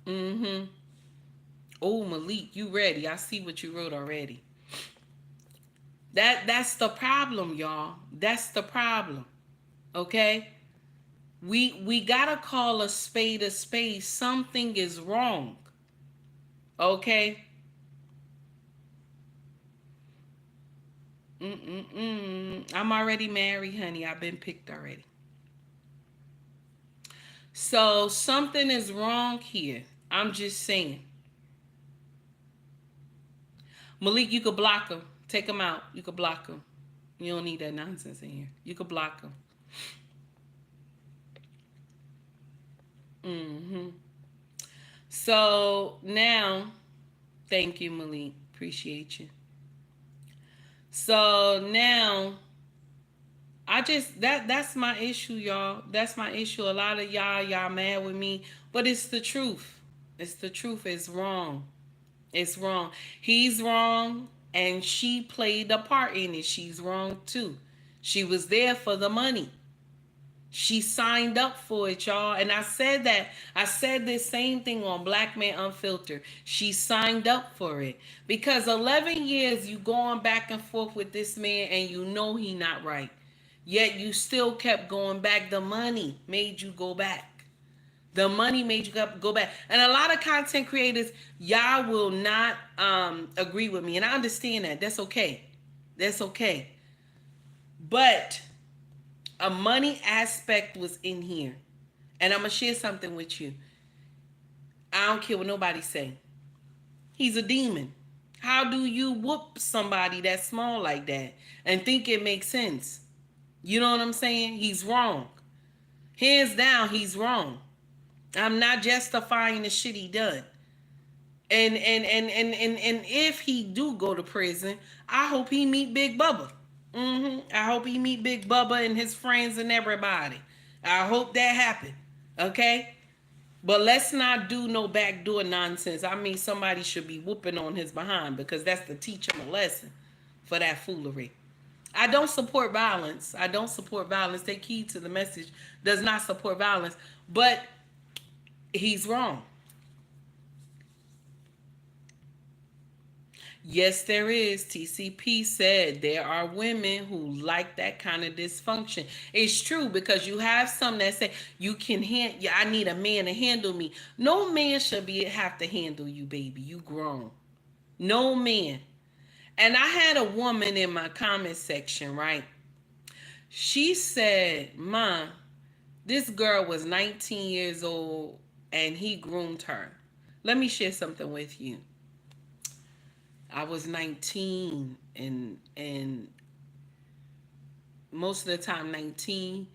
Mm-hmm. Oh, Malik, you ready. I see what you wrote already. That's the problem, y'all. That's the problem. Okay? We gotta call a spade a spade. Something is wrong. Okay? I'm already married, honey. I've been picked already. So something is wrong here. I'm just saying. Malik, you could block him. Take him out. You could block him. You don't need that nonsense in here. You could block him. Mm-hmm. So now, thank you, Malik. Appreciate you. So now, that's my issue, y'all. That's my issue. A lot of y'all mad with me, but it's the truth. It's the truth. It's wrong. It's wrong. He's wrong, and she played a part in it. She's wrong too. She was there for the money. She signed up for it, y'all. And I said that. I said this same thing on Black Man Unfiltered. She signed up for it. Because 11 years you going back and forth with this man and you know he not right. Yet you still kept going back. The money made you go back. The money made you go back. And a lot of content creators, y'all will not agree with me. And I understand that. That's okay. That's okay. But a money aspect was in here. And I'm going to share something with you. I don't care what nobody say. He's a demon. How do you whoop somebody that small like that and think it makes sense? You know what I'm saying? He's wrong. Hands down, he's wrong. I'm not justifying the shit he done. And if he do go to prison, I hope he meet Big Bubba. I hope he meet Big Bubba and his friends and everybody. I hope that happen. Okay? But let's not do no backdoor nonsense. I mean, somebody should be whooping on his behind because that's to teach him a lesson for that foolery. I don't support violence. I don't support violence. Take heed to the message. Does not support violence. But he's wrong. Yes, there is. TCP said there are women who like that kind of dysfunction. It's true because you have some that say you can yeah, I need a man to handle me. No man should have to handle you, baby. You grown. No man. And I had a woman in my comment section, right? She said, "Ma, this girl was 19 years old and he groomed her." Let me share something with you. I was 19 and most of the time 19,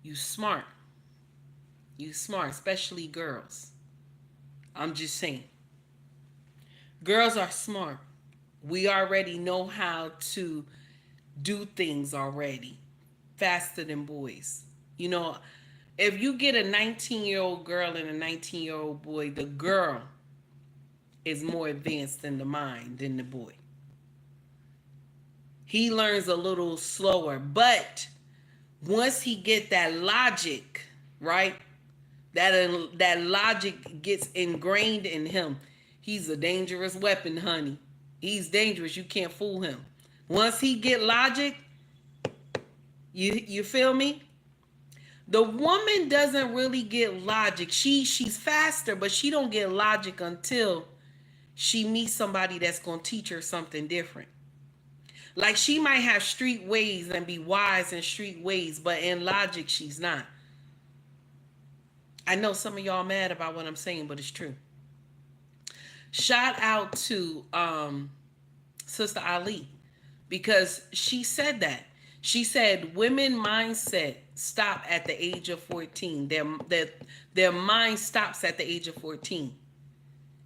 you smart. You smart, especially girls. I'm just saying. Girls are smart. We already know how to do things already faster than boys. You know, if you get a 19-year-old girl and a 19-year-old boy, the girl is more advanced in the mind than the boy. He learns a little slower, but once he get that logic, right? That logic gets ingrained in him. He's a dangerous weapon, honey. He's dangerous. You can't fool him. Once he get logic, you feel me? The woman doesn't really get logic. She's faster, but she don't get logic until she meets somebody that's gonna teach her something different. Like she might have street ways and be wise in street ways, but in logic she's not. I know some of y'all mad about what I'm saying, but it's true. Shout out to Sister Ali because she said that. She said women mindset stop at the age of 14. Their mind stops at the age of 14.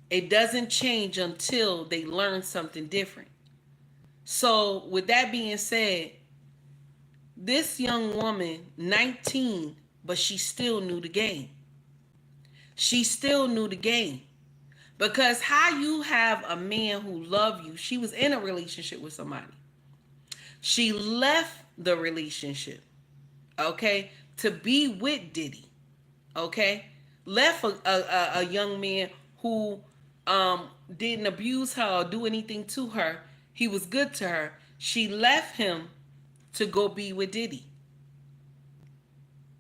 It doesn't change until they learn something different. So with that being said, this young woman, 19, but she still knew the game. She still knew the game. Because how you have a man who loved you, she was in a relationship with somebody. She left the relationship, okay, to be with Diddy, okay? Left a young man who didn't abuse her or do anything to her. He was good to her. She left him to go be with Diddy.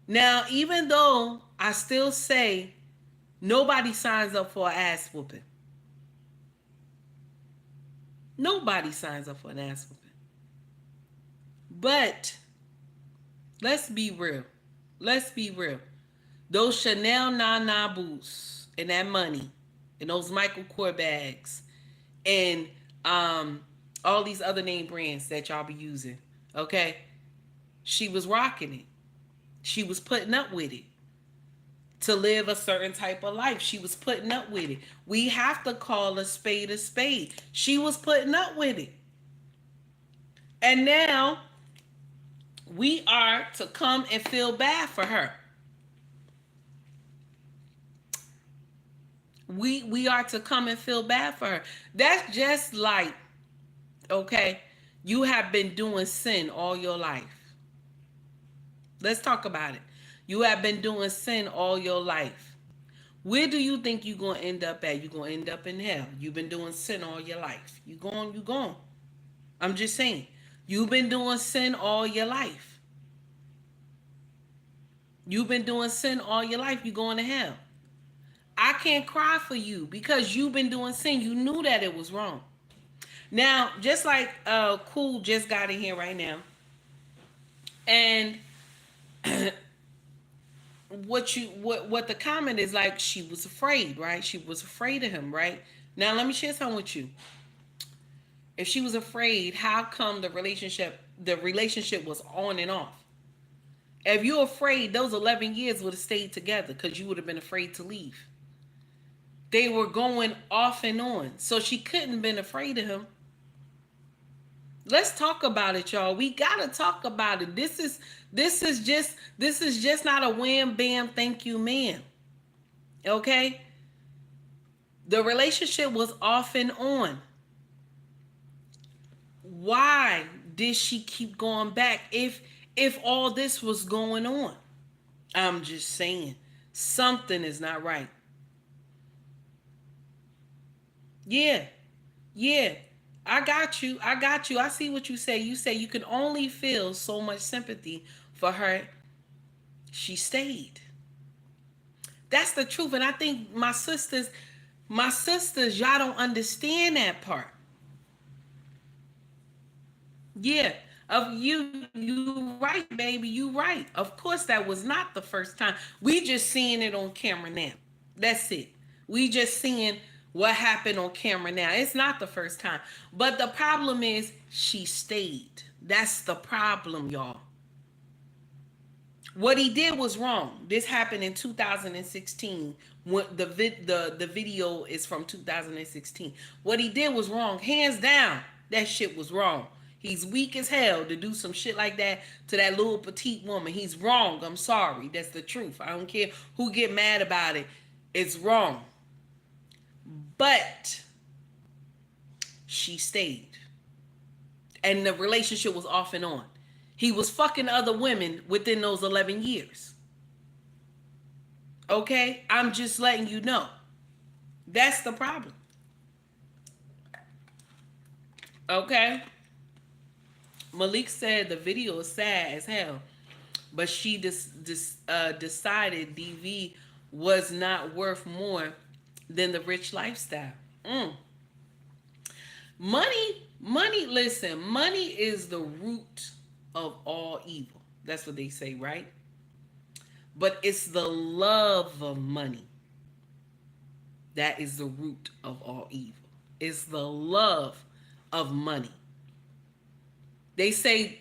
Now, even though I still say nobody signs up for an ass whooping. Nobody signs up for an ass whooping. But let's be real. Let's be real. Those Chanel Nana boots and that money and those Michael Kors bags and all these other name brands that y'all be using, okay? She was rocking it. She was putting up with it to live a certain type of life. She was putting up with it. We have to call a spade a spade. She was putting up with it. And now we are to come and feel bad for her. We are to come and feel bad for her. That's just like, okay, you have been doing sin all your life. Let's talk about it. You have been doing sin all your life. Where do you think you're going to end up at? You're going to end up in hell. You've been doing sin all your life. You going. I'm just saying. You've been doing sin all your life. You've been doing sin all your life. You're going to hell. I can't cry for you because you've been doing sin. You knew that it was wrong. Now, just like Cool just got in here right now. And what the comment is like, she was afraid, right? She was afraid of him, right? Now let me share something with you. If she was afraid, how come the relationship was on and off? If you're afraid, those 11 years would have stayed together because you would have been afraid to leave. They were going off and on, so she couldn't have been afraid of him. Let's talk about it, y'all. We gotta talk about it. This is just not a wham bam thank you man. Okay? The relationship was off and on. Why did she keep going back if all this was going on? I'm just saying, something is not right. Yeah. I got you. I see what you say. You say you can only feel so much sympathy for her. She stayed. That's the truth. And I think my sisters, y'all don't understand that part. Yeah. Of you right, baby. You right. Of course, that was not the first time. We just seeing it on camera now. That's it. We just seeing what happened on camera now. It's not the first time. But the problem is she stayed. That's the problem, y'all. What he did was wrong. This happened in 2016. When the video is from 2016. What he did was wrong. Hands down, that shit was wrong. He's weak as hell to do some shit like that to that little petite woman. He's wrong. I'm sorry. That's the truth. I don't care who get mad about it. It's wrong. But she stayed. And the relationship was off and on. He was fucking other women within those 11 years. Okay? I'm just letting you know. That's the problem. Okay? Malik said the video is sad as hell, but she decided DV was not worth more than the rich lifestyle. Money, listen, money is the root of all evil. That's what they say, right? But it's the love of money that is the root of all evil. It's the love of money. They say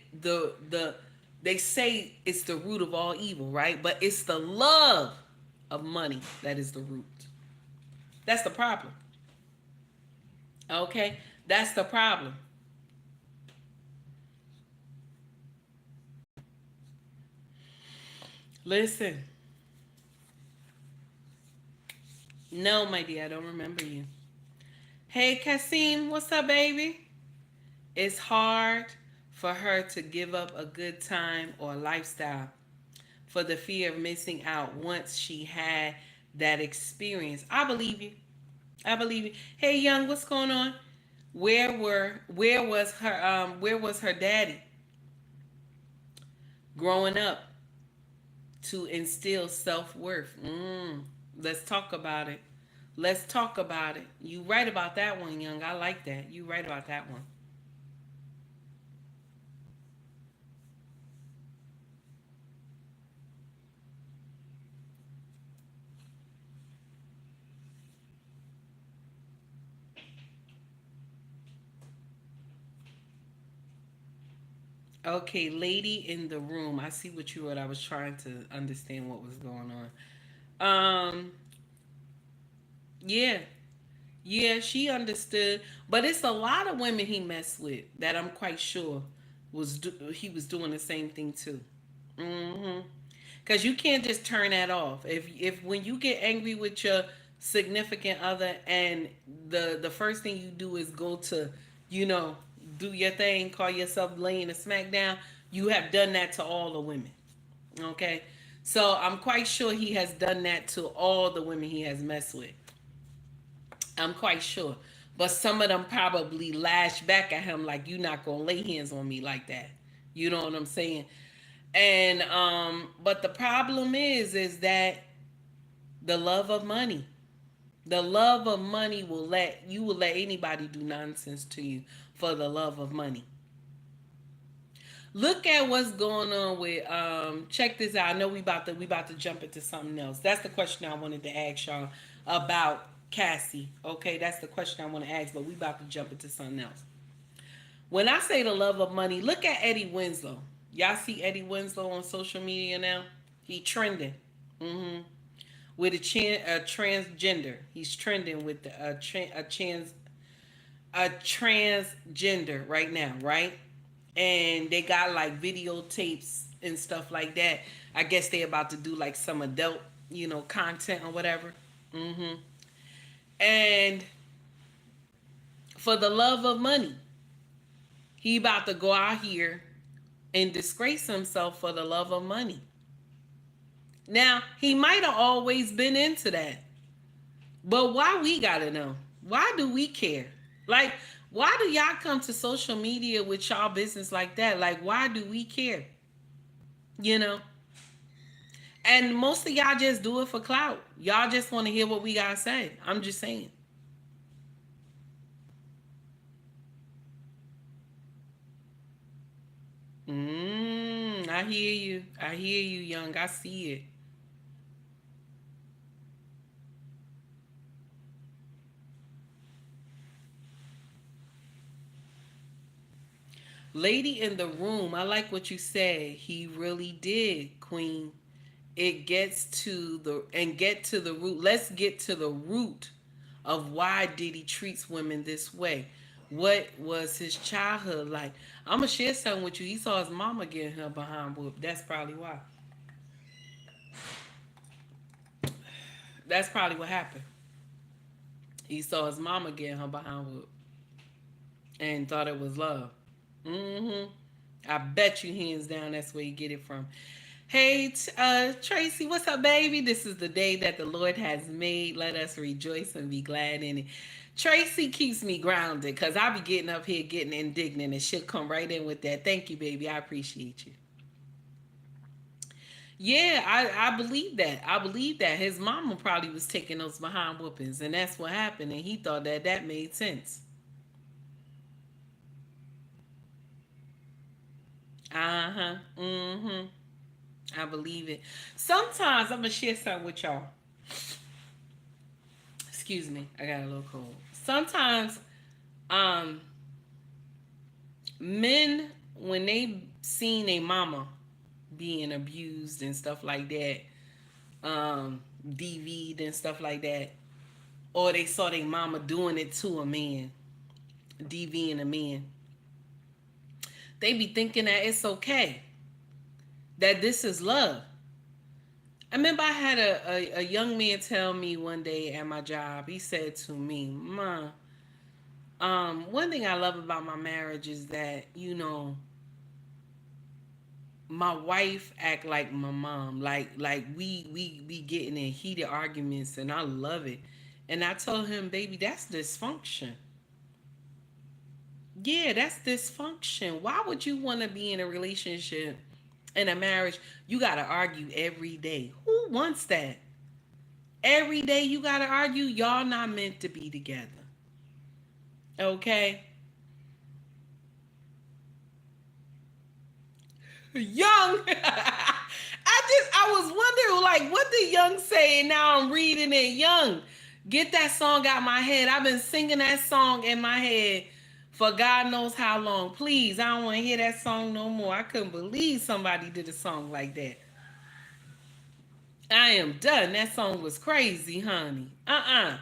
they say it's the root of all evil, right? But it's the love of money that is the root. That's the problem. Okay? That's the problem. Listen. No, my dear, I don't remember you. Hey, Cassim, what's up, baby? It's hard for her to give up a good time or lifestyle for the fear of missing out once she had that experience. I believe you. I believe you. Hey, young, what's going on? Where was her daddy growing up to instill self-worth? Let's talk about it. Let's talk about it. You right about that one, young. I like that. You right about that one. Okay, lady in the room. I see what you wrote. I was trying to understand what was going on. Yeah, yeah, she understood. But it's a lot of women he messed with that I'm quite sure he was doing the same thing too. Mm-hmm. Cause you can't just turn that off. If when you get angry with your significant other and the first thing you do is go to, you know, do your thing, call yourself laying a smack down, you have done that to all the women. Okay? So I'm quite sure he has done that to all the women he has messed with. I'm quite sure. But some of them probably lash back at him like, you're not gonna lay hands on me like that. You know what I'm saying? And but the problem is that the love of money. The love of money will let anybody do nonsense to you for the love of money. Look at what's going on with check this out. I know we about to jump into something else. That's the question I wanted to ask y'all about Cassie. Okay, that's the question I want to ask, but we about to jump into something else. When I say the love of money, look at Eddie Winslow. Y'all see Eddie Winslow on social media now? He trending. With a transgender. He's trending with a transgender right now, right? And they got like videotapes and stuff like that. I guess they about to do like some adult, content or whatever. And for the love of money, he about to go out here and disgrace himself for the love of money. Now, he might have always been into that. But why we gotta know? Why do we care? Like, why do y'all come to social media with y'all business like that? Like, why do we care? You know? And most of y'all just do it for clout. Y'all just want to hear what we gotta say. I'm just saying. I hear you. I hear you, young. I see it. Lady in the room, I like what you said. He really did, Queen. It gets to the and get to the root. Let's get to the root of why Diddy treats women this way. What was his childhood like? I'm gonna share something with you. He saw his mama getting her behind whooped. That's probably why. That's probably what happened. He saw his mama getting her behind whooped and thought it was love. Mm-hmm. I bet you hands down that's where you get it from. Hey, Tracy, what's up, baby? This is the day that the Lord has made. Let us rejoice and be glad in it. Tracy keeps me grounded because I be getting up here getting indignant and she'll come right in with that. Thank you, baby. I appreciate you. Yeah, I believe that. I believe that. His mama probably was taking those behind whoopings, and that's what happened, and he thought that that made sense. Uh huh. Mm hmm. I believe it. Sometimes I'm gonna share something with y'all. Excuse me, I got a little cold. Sometimes, um, men when they seen a mama being abused and stuff like that, DV'd and stuff like that, or they saw their mama doing it to a man, DVing a man, they be thinking that it's okay, that this is love. I remember I had a young man tell me one day at my job, he said to me, Ma, one thing I love about my marriage is that, my wife act like my mom. Like we getting in heated arguments and I love it. And I told him, baby, that's dysfunction. Yeah, that's dysfunction. Why would you want to be in a relationship, in a marriage, you got to argue every day? Who wants that? Every day you got to argue, y'all not meant to be together. Okay? Young. I was wondering like what did Young say and now I'm reading it. Young. Get that song out my head. I've been singing that song in my head for God knows how long. Please, I don't want to hear that song no more. I couldn't believe somebody did a song like that. I am done. That song was crazy, honey. Mm-mm.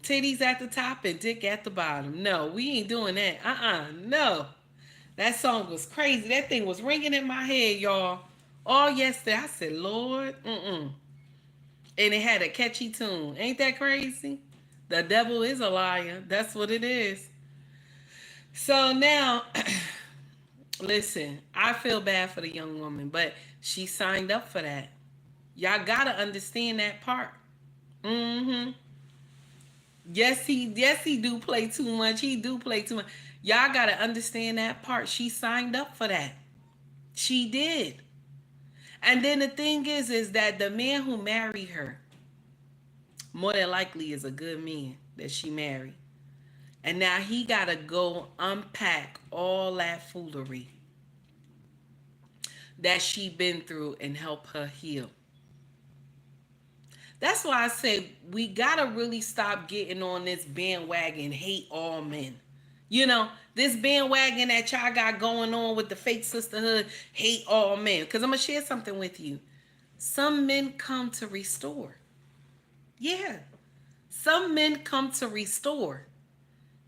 Titties at the top and dick at the bottom. No, we ain't doing that. No. That song was crazy. That thing was ringing in my head, y'all. All yesterday. I said, Lord, mm-mm. And it had a catchy tune. Ain't that crazy? The devil is a liar. That's what it is. So now, listen, I feel bad for the young woman, but she signed up for that. Y'all gotta understand that part. Mm-hmm. Yes, he do play too much. He do play too much. Y'all gotta understand that part. She signed up for that. She did. And then the thing is that the man who married her, more than likely is a good man that she married. And now he gotta go unpack all that foolery that she been through and help her heal. That's why I say we gotta really stop getting on this bandwagon, hate all men. This bandwagon that y'all got going on with the fake sisterhood, hate all men. Because I'm gonna share something with you. Some men come to restore. Yeah. Some men come to restore.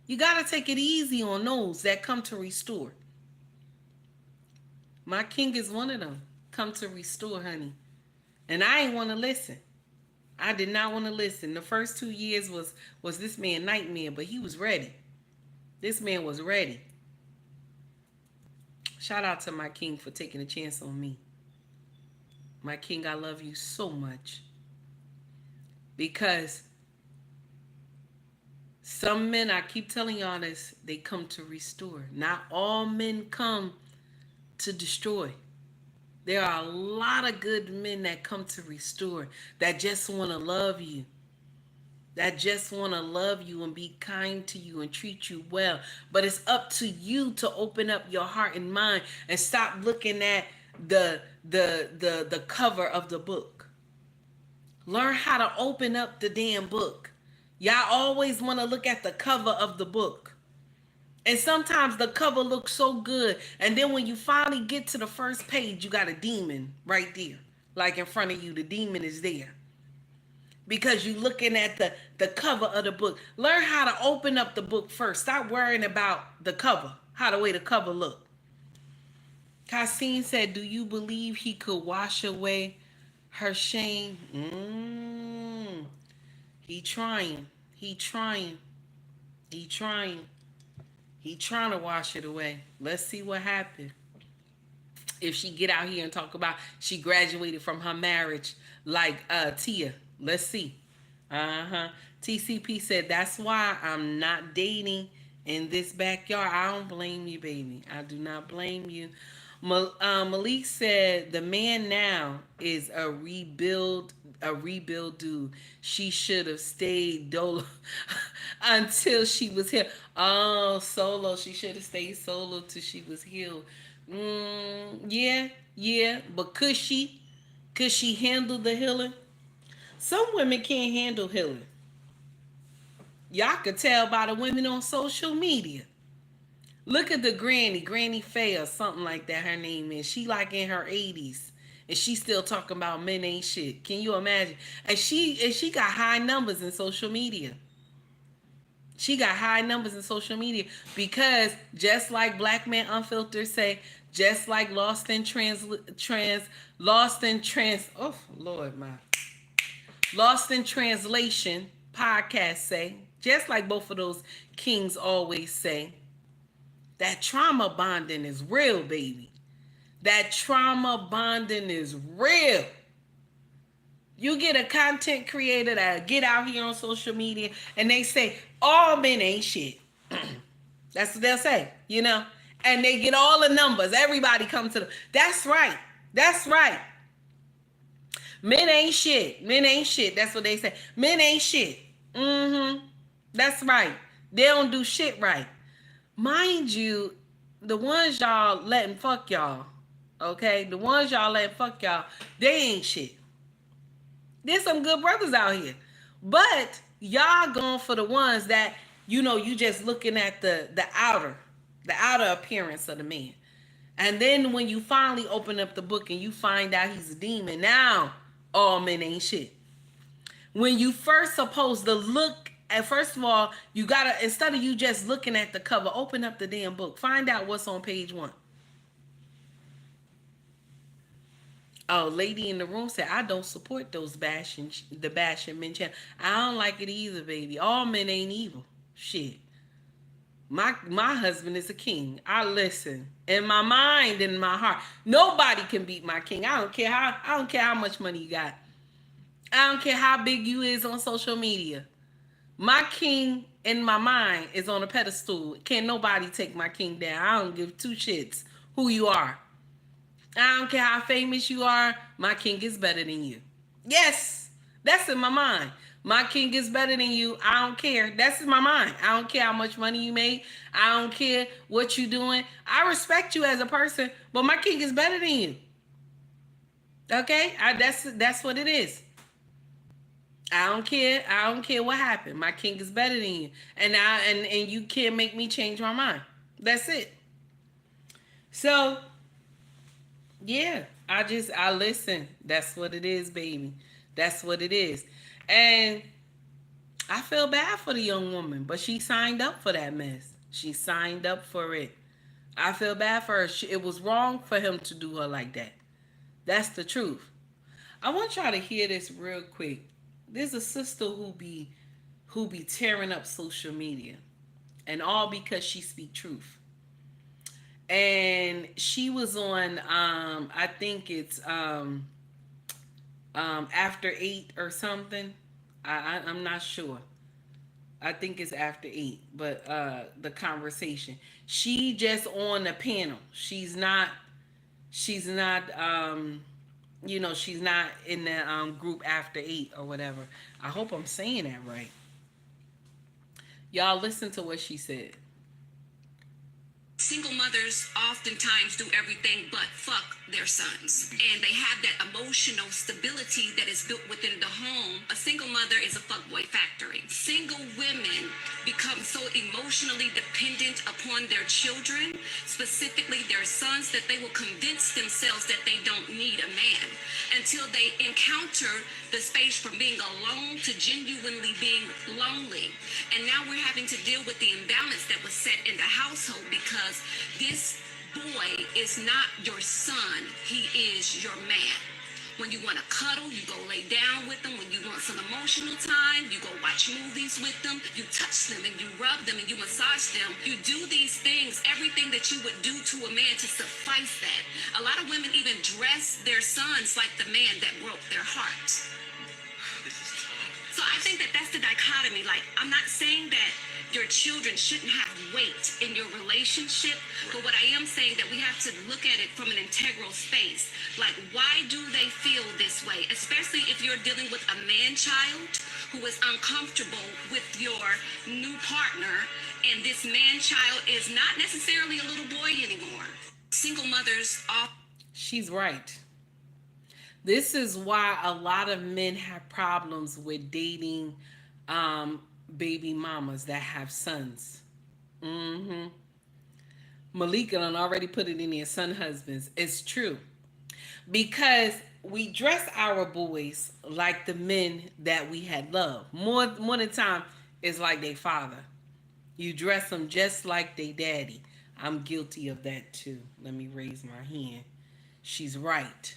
You gotta take it easy on those that come to restore. My king is one of them. Come to restore, honey. And I ain't want to listen. I did not want to listen. The first 2 years was this man nightmare, but he was ready. This man was ready. Shout out to my king for taking a chance on me. My king, I love you so much. Because some men, I keep telling y'all this, they come to restore. Not all men come to destroy. There are a lot of good men that come to restore, that just want to love you, that just want to love you and be kind to you and treat you well. But it's up to you to open up your heart and mind and stop looking at the cover of the book. Learn how to open up the damn book. Y'all always want to look at the cover of the book And sometimes the cover looks so good, and then when you finally get to the first page, you got a demon right there, like in front of you. The demon is there because you looking at the cover of the book. Learn how to open up the book first. Stop worrying about the cover, how the way the cover look. Cassine said, "Do you believe he could wash away her shame?" He trying. He trying. He trying. He trying to wash it away. Let's see what happened. If she get out here and talk about she graduated from her marriage like Tia. Let's see. Uh-huh. TCP said, "That's why I'm not dating in this backyard." I don't blame you, baby. I do not blame you. Malik said, "The man now is a rebuild dude. She should have stayed dolo until she was here." Oh, solo. She should have stayed solo till she was healed. Yeah, yeah. But could she? Could she handle the healing? Some women can't handle healing. Y'all could tell by the women on social media. Look at the Granny Faye or something like that. Her name is. She like in her 80s, and she still talking about men ain't shit. Can you imagine? And she got high numbers in social media. She got high numbers in social media because just like Black Men Unfiltered say, just like oh Lord my Lost in Translation podcast say, just like both of those kings always say, that trauma bonding is real, baby. That trauma bonding is real. You get a content creator that get out here on social media and they say, all men ain't shit. That's what they'll say, you know? And they get all the numbers. Everybody comes to them. That's right. That's right. Men ain't shit. Men ain't shit. That's what they say. Men ain't shit. That's right. They don't do shit right. Mind you, the ones y'all letting fuck y'all, okay? The ones y'all letting fuck y'all, they ain't shit. There's some good brothers out here. But y'all going for the ones that, you know, you just looking at the outer appearance of the man. And then when you finally open up the book and you find out he's a demon, now all men ain't shit. When you first supposed to look at, first of all, you gotta, instead of you just looking at the cover, open up the damn book. Find out what's on page 1. Oh, lady in the room said, "I don't support those bashing men channel. I don't like it either, baby. All men ain't evil. Shit. My husband is a king. I listen. In my mind and in my heart. Nobody can beat my king. I don't care how much money you got. I don't care how big you is on social media. My king in my mind is on a pedestal. Can't nobody take my king down. I don't give two shits who you are. I don't care how famous you are. My king is better than you. Yes, that's in my mind. My king is better than you. I don't care. That's in my mind. I don't care how much money you make. I don't care what you doing. I respect you as a person, but my king is better than you. Okay? That's what it is. I don't care. I don't care what happened. My king is better than you. And you can't make me change my mind. That's it. So, yeah, I listen. That's what it is, baby. That's what it is. And I feel bad for the young woman, but she signed up for that mess. She signed up for it. I feel bad for her. It was wrong for him to do her like that. That's the truth. I want y'all to hear this real quick. There's a sister who be tearing up social media, and all because she speak truth. And she was on I think it's After 8 or something. I'm not sure. I think it's After 8, but the conversation. She just on the panel. She's not she's not in the group After 8 or whatever. I hope I'm saying that right. Y'all listen to what she said. Single mothers oftentimes do everything but fuck their sons. And they have that emotional stability that is built within the home. A single mother is a fuckboy factory. Single women become so emotionally dependent upon their children, specifically their sons, that they will convince themselves that they don't need a man until they encounter the space from being alone to genuinely being lonely. And now we're having to deal with the imbalance that was set in the household, because this boy is not your son, he is your man. When you want to cuddle, you go lay down with them. When you want some emotional time, you go watch movies with them. You touch them and you rub them and you massage them. You do these things, everything that you would do to a man to suffice that. A lot of women even dress their sons like the man that broke their heart. So I think that that's the dichotomy. Like, I'm not saying that your children shouldn't have weight in your relationship, but what I am saying that we have to look at it from an integral space. Like, why do they feel this way? Especially if you're dealing with a man-child who is uncomfortable with your new partner, and this man-child is not necessarily a little boy anymore. Single mothers are... She's right. This is why a lot of men have problems with dating baby mamas that have sons. Malika done already put it in there, son husbands. It's true. Because we dress our boys like the men that we had loved. More than time, it's like they father. You dress them just like they daddy. I'm guilty of that too. Let me raise my hand. She's right.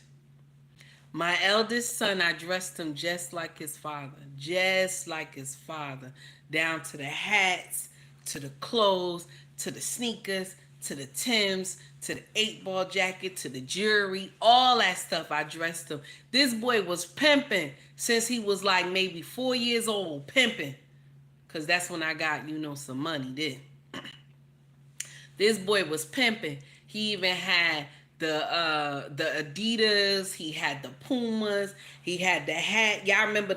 My eldest son, I dressed him just like his father. Just like his father. Down to the hats, to the clothes, to the sneakers, to the Timbs, to the 8-ball jacket, to the jewelry, all that stuff I dressed him. This boy was pimping since he was like maybe 4 years old, pimping. Because that's when I got, some money then. This boy was pimping. He even had the Adidas, he had the Pumas, he had the hat. Y'all remember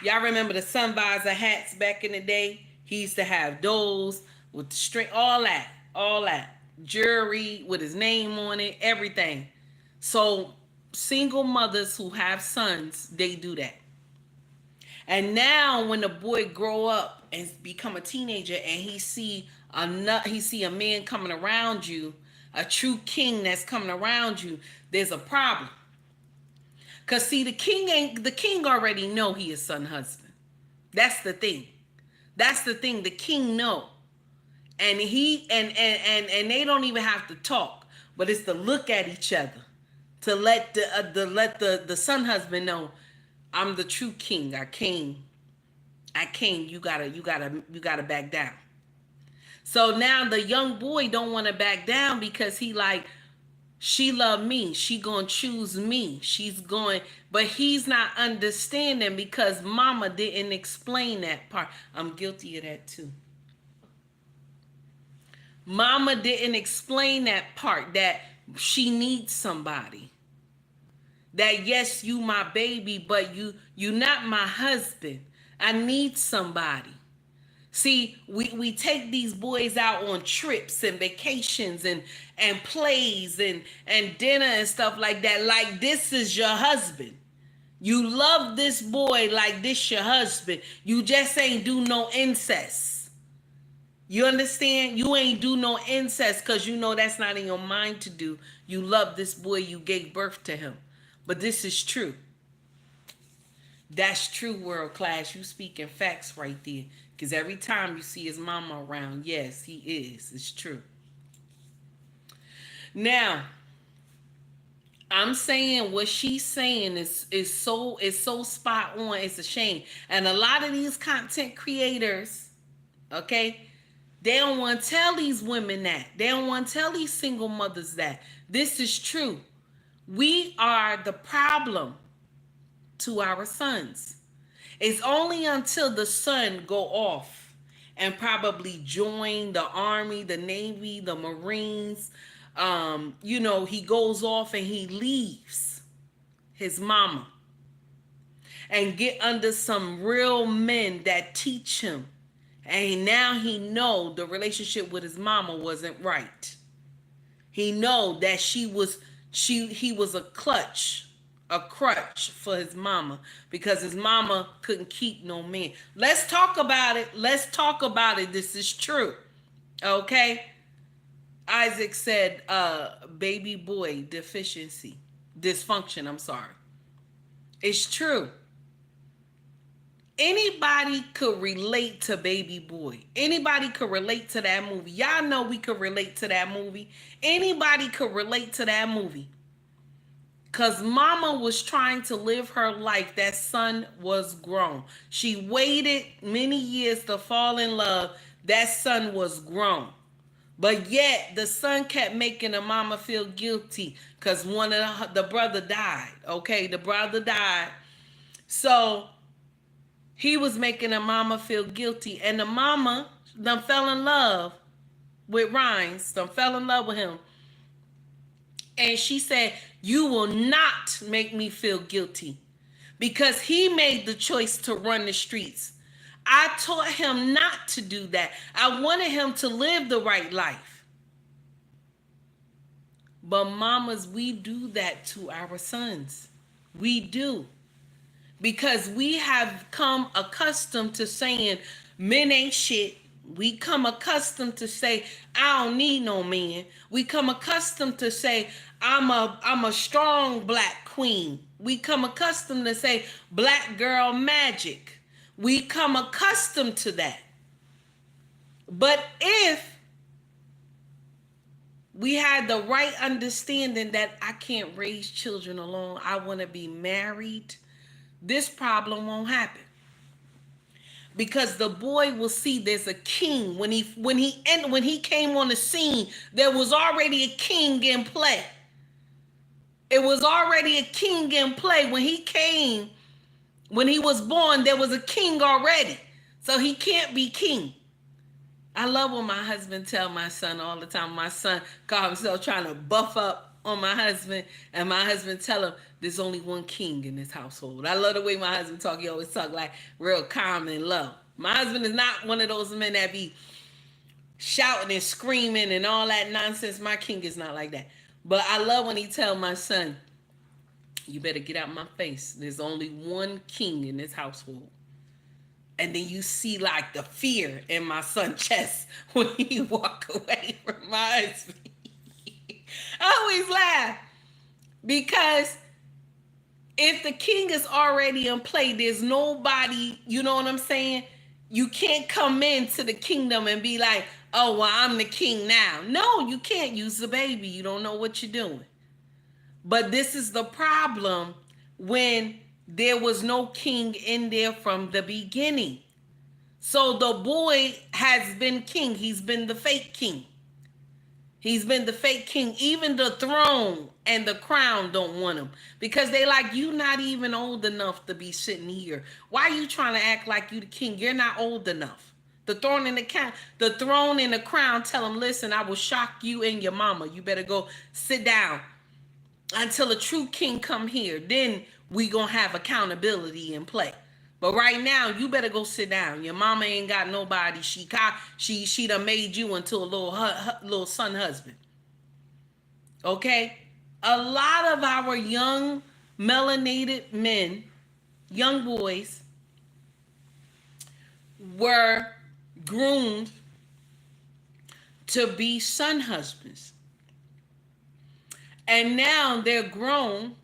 y'all remember the sun visor hats back in the day? He used to have those with the string, all that. Jewelry with his name on it, everything. So single mothers who have sons, they do that. And now when the boy grow up and become a teenager and he see a man coming around you, a true king that's coming around you, there's a problem. Cause see, the king already know he is son husband. That's the thing. The king know. And he and they don't even have to talk, but it's to look at each other to let the son husband know, I'm the true king. I came. You gotta back down. So now the young boy don't want to back down because he like, she love me. She gonna choose me. But he's not understanding because mama didn't explain that part. I'm guilty of that too. Mama didn't explain that part, that she needs somebody. That yes, you my baby, but you not my husband. I need somebody. See, we take these boys out on trips and vacations and plays and dinner and stuff like that. Like this is your husband. You love this boy like this your husband. You just ain't do no incest. You understand? You ain't do no incest because you know that's not in your mind to do. You love this boy. You gave birth to him. But this is true. That's true, world class. You speaking facts right there. Because every time you see his mama around, yes, he is. It's true. Now, I'm saying what she's saying is so spot on. It's a shame. And a lot of these content creators, okay, they don't want to tell these women that. They don't want to tell these single mothers that. This is true. We are the problem to our sons. It's only until the son go off and probably join the Army, the Navy, the Marines. He goes off and he leaves his mama and get under some real men that teach him And now he know the relationship with his mama wasn't right. He know that he was a crutch for his mama because his mama couldn't keep no man. Let's talk about it. Let's talk about it. This is true. Okay? Isaac said baby boy dysfunction, I'm sorry. It's true. Anybody could relate to Baby Boy. Anybody could relate to that movie. Y'all know we could relate to that movie. Anybody could relate to that movie. Because mama was trying to live her life. That son was grown. She waited many years to fall in love. That son was grown. But yet the son kept making the mama feel guilty because one of the brother died. Okay, the brother died. So he was making the mama feel guilty. And the mama done fell in love with Rhines. Done fell in love with him. And she said, you will not make me feel guilty because he made the choice to run the streets. I taught him not to do that. I wanted him to live the right life. But mamas, we do that to our sons. We do. Because we have come accustomed to saying men ain't shit. We come accustomed to say, I don't need no man. We come accustomed to say, I'm a strong black queen. We come accustomed to say black girl magic. We come accustomed to that. But if we had the right understanding that I can't raise children alone, I want to be married, this problem won't happen. Because the boy will see there's a king. When he came on the scene, there was already a king in play. It was already a king in play. When he came, when he was born, there was a king already. So he can't be king. I love when my husband tell my son all the time. My son call himself trying to buff up on my husband, and my husband tell him there's only one king in this household. I love the way my husband talk. He always talk like real calm and low. My husband is not one of those men that be shouting and screaming and all that nonsense. My king is not like that. But I love when he tell my son, you better get out my face. There's only one king in this household. And then you see like the fear in my son's chest when he walk away from my husband. I always laugh because if the king is already in play, there's nobody, you know what I'm saying? You can't come into the kingdom and be like, oh, well, I'm the king now. No, you can't use the baby. You don't know what you're doing. But this is the problem when there was no king in there from the beginning. So the boy has been king. He's been the fake king. He's been the fake king. Even the throne and the crown don't want him because they like, you not even old enough to be sitting here. Why are you trying to act like you the king? You're not old enough. The throne and the crown tell him, listen, I will shock you and your mama. You better go sit down until a true king come here. Then we gonna have accountability in play. But right now, you better go sit down. Your mama ain't got nobody. She done made you into a little son husband. Okay? A lot of our young melanated men, young boys, were groomed to be son husbands. And now they're grown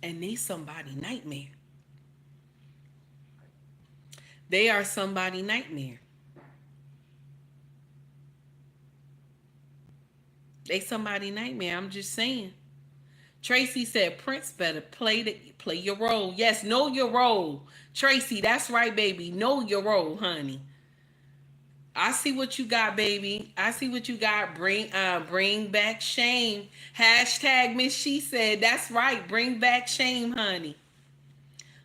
and they somebody nightmare. They are somebody nightmare. They somebody nightmare. I'm just saying. Tracy said, Prince better play your role. Yes, know your role. Tracy, that's right, baby. Know your role, honey. I see what you got, baby. I see what you got. Bring back shame. Hashtag Miss She said, that's right. Bring back shame, honey.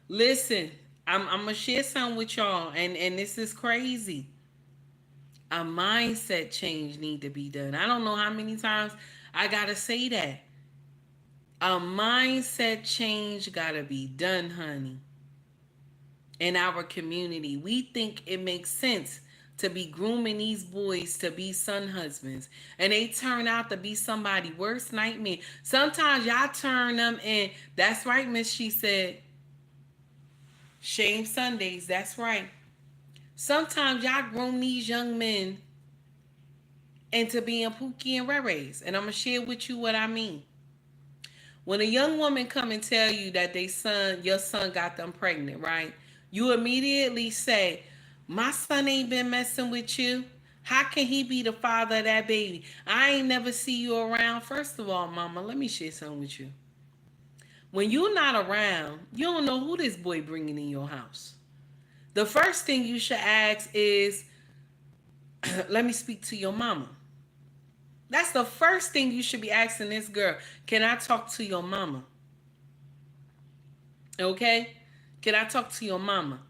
Listen, I'm gonna share something with y'all, and this is crazy. A mindset change need to be done. I don't know how many times I gotta say that. A mindset change gotta be done, honey. in our community. We think it makes sense to be grooming these boys to be son husbands, and they turn out to be somebody worst nightmare. Sometimes y'all turn them in. That's right, Miss. She said, shame Sundays. That's right. Sometimes y'all groom these young men into being Pookie and Ray's, and I'm gonna share with you what I mean. When a young woman come and tell you that your son got them pregnant, right? You immediately say, my son ain't been messing with you. How can he be the father of that baby? I ain't never see you around. First of all, mama, let me share something with you. When you're not around, you don't know who this boy bringing in your house. The first thing you should ask is, let me speak to your mama. That's the first thing you should be asking this girl. Can I talk to your mama? Okay? Can I talk to your mama?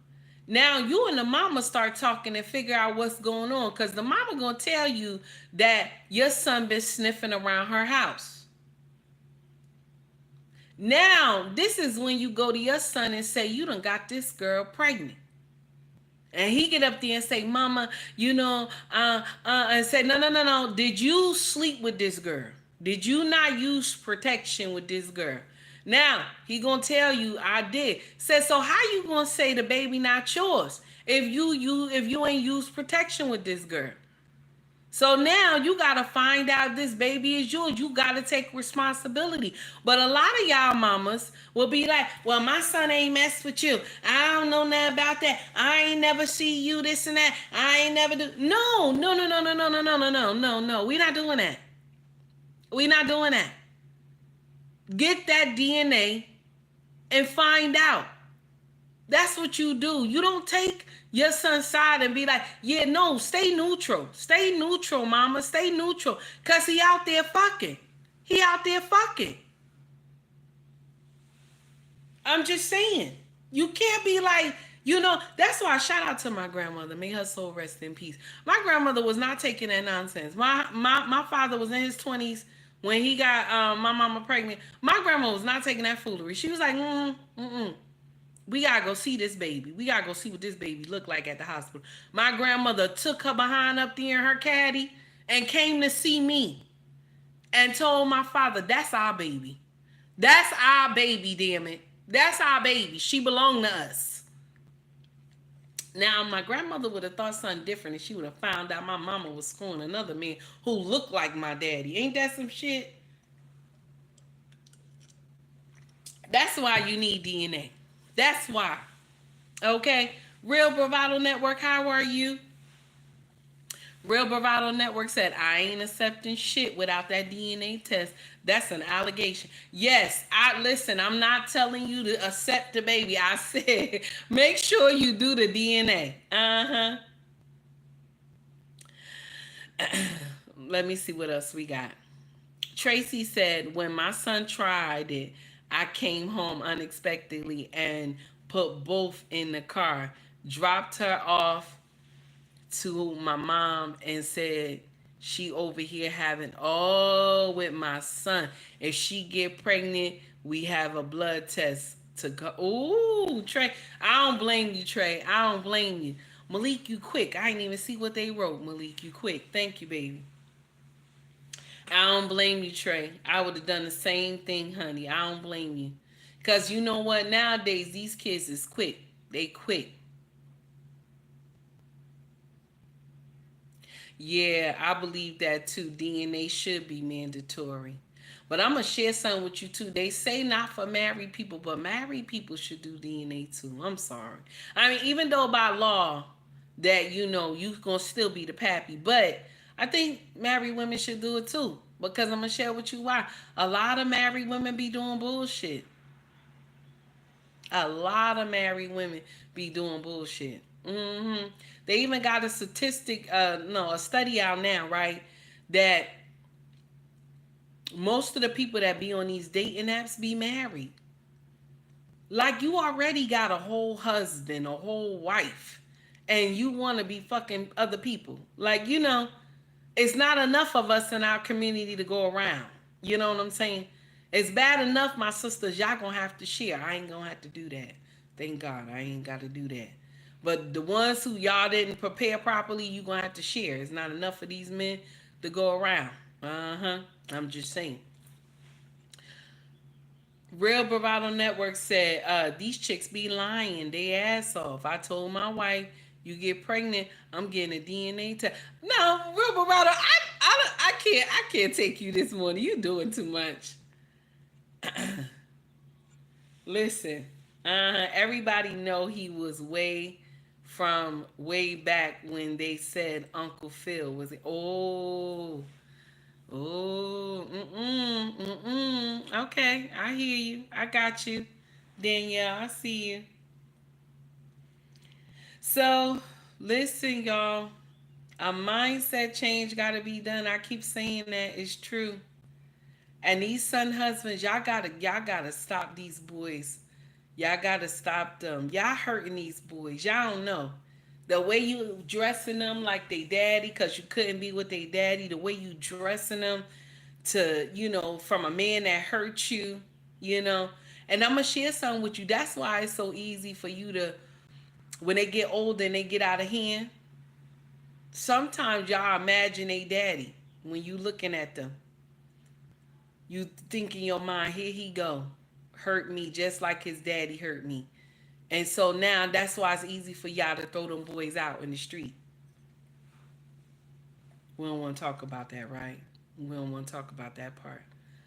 Now you and the mama start talking and figure out what's going on, because the mama gonna tell you that your son been sniffing around her house. Now this is when you go to your son and say, you done got this girl pregnant. And he get up there and say, mama, and say, no, no, no, no. Did you sleep with this girl? Did you not use protection with this girl? Now, he gonna tell you, I did. Say, so how you gonna say the baby not yours if you ain't used protection with this girl? So now you gotta find out if this baby is yours. You gotta take responsibility. But a lot of y'all mamas will be like, well, my son ain't messed with you. I don't know nothing about that. I ain't never see you this and that. I ain't never do. No, no, no, no, no, no, no, no, no, no, no, no. We not doing that. We not doing that. Get that DNA and find out. That's what you do. You don't take your son's side and be like, yeah, no, stay neutral. Stay neutral, mama. Stay neutral. Because he out there fucking. He out there fucking. I'm just saying. You can't be like, that's why I shout out to my grandmother. May her soul rest in peace. My grandmother was not taking that nonsense. My father was in his 20s when he got my mama pregnant. My grandma was not taking that foolery. She was like, we gotta go see this baby. We gotta go see what this baby looked like at the hospital. My grandmother took her behind up there in her caddy and came to see me and told my father, that's our baby. That's our baby, damn it. That's our baby. She belonged to us. Now, my grandmother would have thought something different, and she would have found out my mama was screwing another man who looked like my daddy. Ain't that some shit? That's why you need DNA. That's why. Okay? Real Bravado Network, how are you? Real Bravado Network said, I ain't accepting shit without that DNA test. That's an allegation. Yes, I'm not telling you to accept the baby. I said, make sure you do the DNA. Let me see what else we got. Tracy said, when my son tried it, I came home unexpectedly and put both in the car, dropped her off to my mom and said, she over here having all with my son. If she get pregnant, we have a blood test to go. Ooh, Trey. I don't blame you, Trey. I don't blame you. Malik, you quick. I didn't even see what they wrote. Malik, you quick. Thank you, baby. I don't blame you, Trey. I would have done the same thing, honey. I don't blame you. Because you know what? Nowadays, these kids is quick. They quick. Yeah, I believe that too. DNA should be mandatory. But I'm going to share something with you too. They say not for married people, but married people should do DNA too. I'm sorry. I mean, even though by law that, you going to still be the pappy, but I think married women should do it too. Because I'm going to share with you why. A lot of married women be doing bullshit. A lot of married women be doing bullshit. They even got a statistic, a study out now, right? That most of the people that be on these dating apps be married. Like, you already got a whole husband, a whole wife, and you want to be fucking other people. Like, it's not enough of us in our community to go around. You know what I'm saying? It's bad enough, my sisters, y'all gonna have to share. I ain't gonna have to do that. Thank God I ain't got to do that. But the ones who y'all didn't prepare properly, you gonna have to share. It's not enough for these men to go around. Uh-huh. I'm just saying. Real Bravado Network said, these chicks be lying they ass off. I told my wife, you get pregnant, I'm getting a DNA test. No, Real Bravado, I can't take you this morning. You doing too much. Listen, everybody know he was way back when they said Uncle Phil was it. Okay, I hear you. I got you, Danielle. I see you. So, listen, y'all. A mindset change got to be done. I keep saying that it's true. And these son husbands, y'all gotta stop these boys. Y'all gotta stop them. Y'all hurting these boys. Y'all don't know. The way you dressing them like they daddy, cause you couldn't be with they daddy. The way you dressing them to, from a man that hurt you, you know. And I'm gonna share something with you. That's why it's so easy for you to, when they get older and they get out of hand. Sometimes y'all imagine they daddy when you looking at them. You think in your mind, here he go, hurt me just like his daddy hurt me. And so now that's why it's easy for y'all to throw them boys out in the street. We don't want to talk about that, right? We don't want to talk about that part.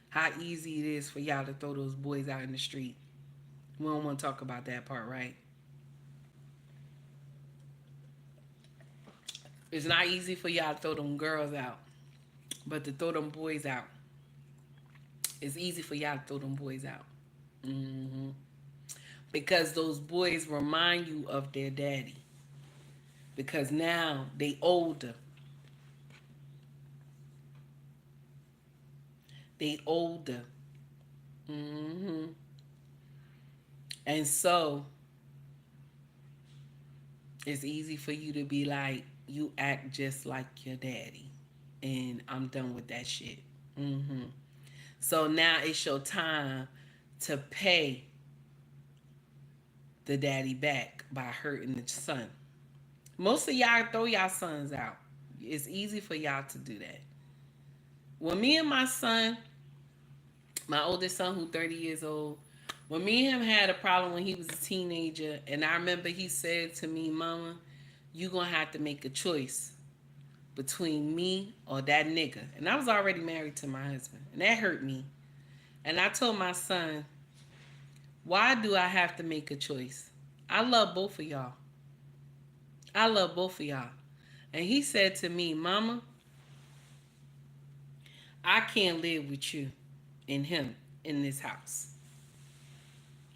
How easy it is for y'all to throw those boys out in the street. We don't want to talk about that part, right? It's not easy for y'all to throw them girls out, but to throw them boys out, it's easy for y'all to throw them boys out. Mm-hmm. Because those boys remind you of their daddy. Because now they older. They older. Mm-hmm. And so it's easy for you to be like, you act just like your daddy. And I'm done with that shit. Mm-hmm. So now it's your time to pay the daddy back by hurting the son. Most of y'all throw y'all sons out. It's easy for y'all to do that. When me and my son, my oldest son who's 30 years old, when me and him had a problem when he was a teenager, and I remember he said to me, Mama, you gonna have to make a choice between me or that nigga. And I was already married to my husband, and that hurt me. And I told my son, why do I have to make a choice? I love both of y'all. I love both of y'all. And he said to me, Mama, I can't live with you and him in this house.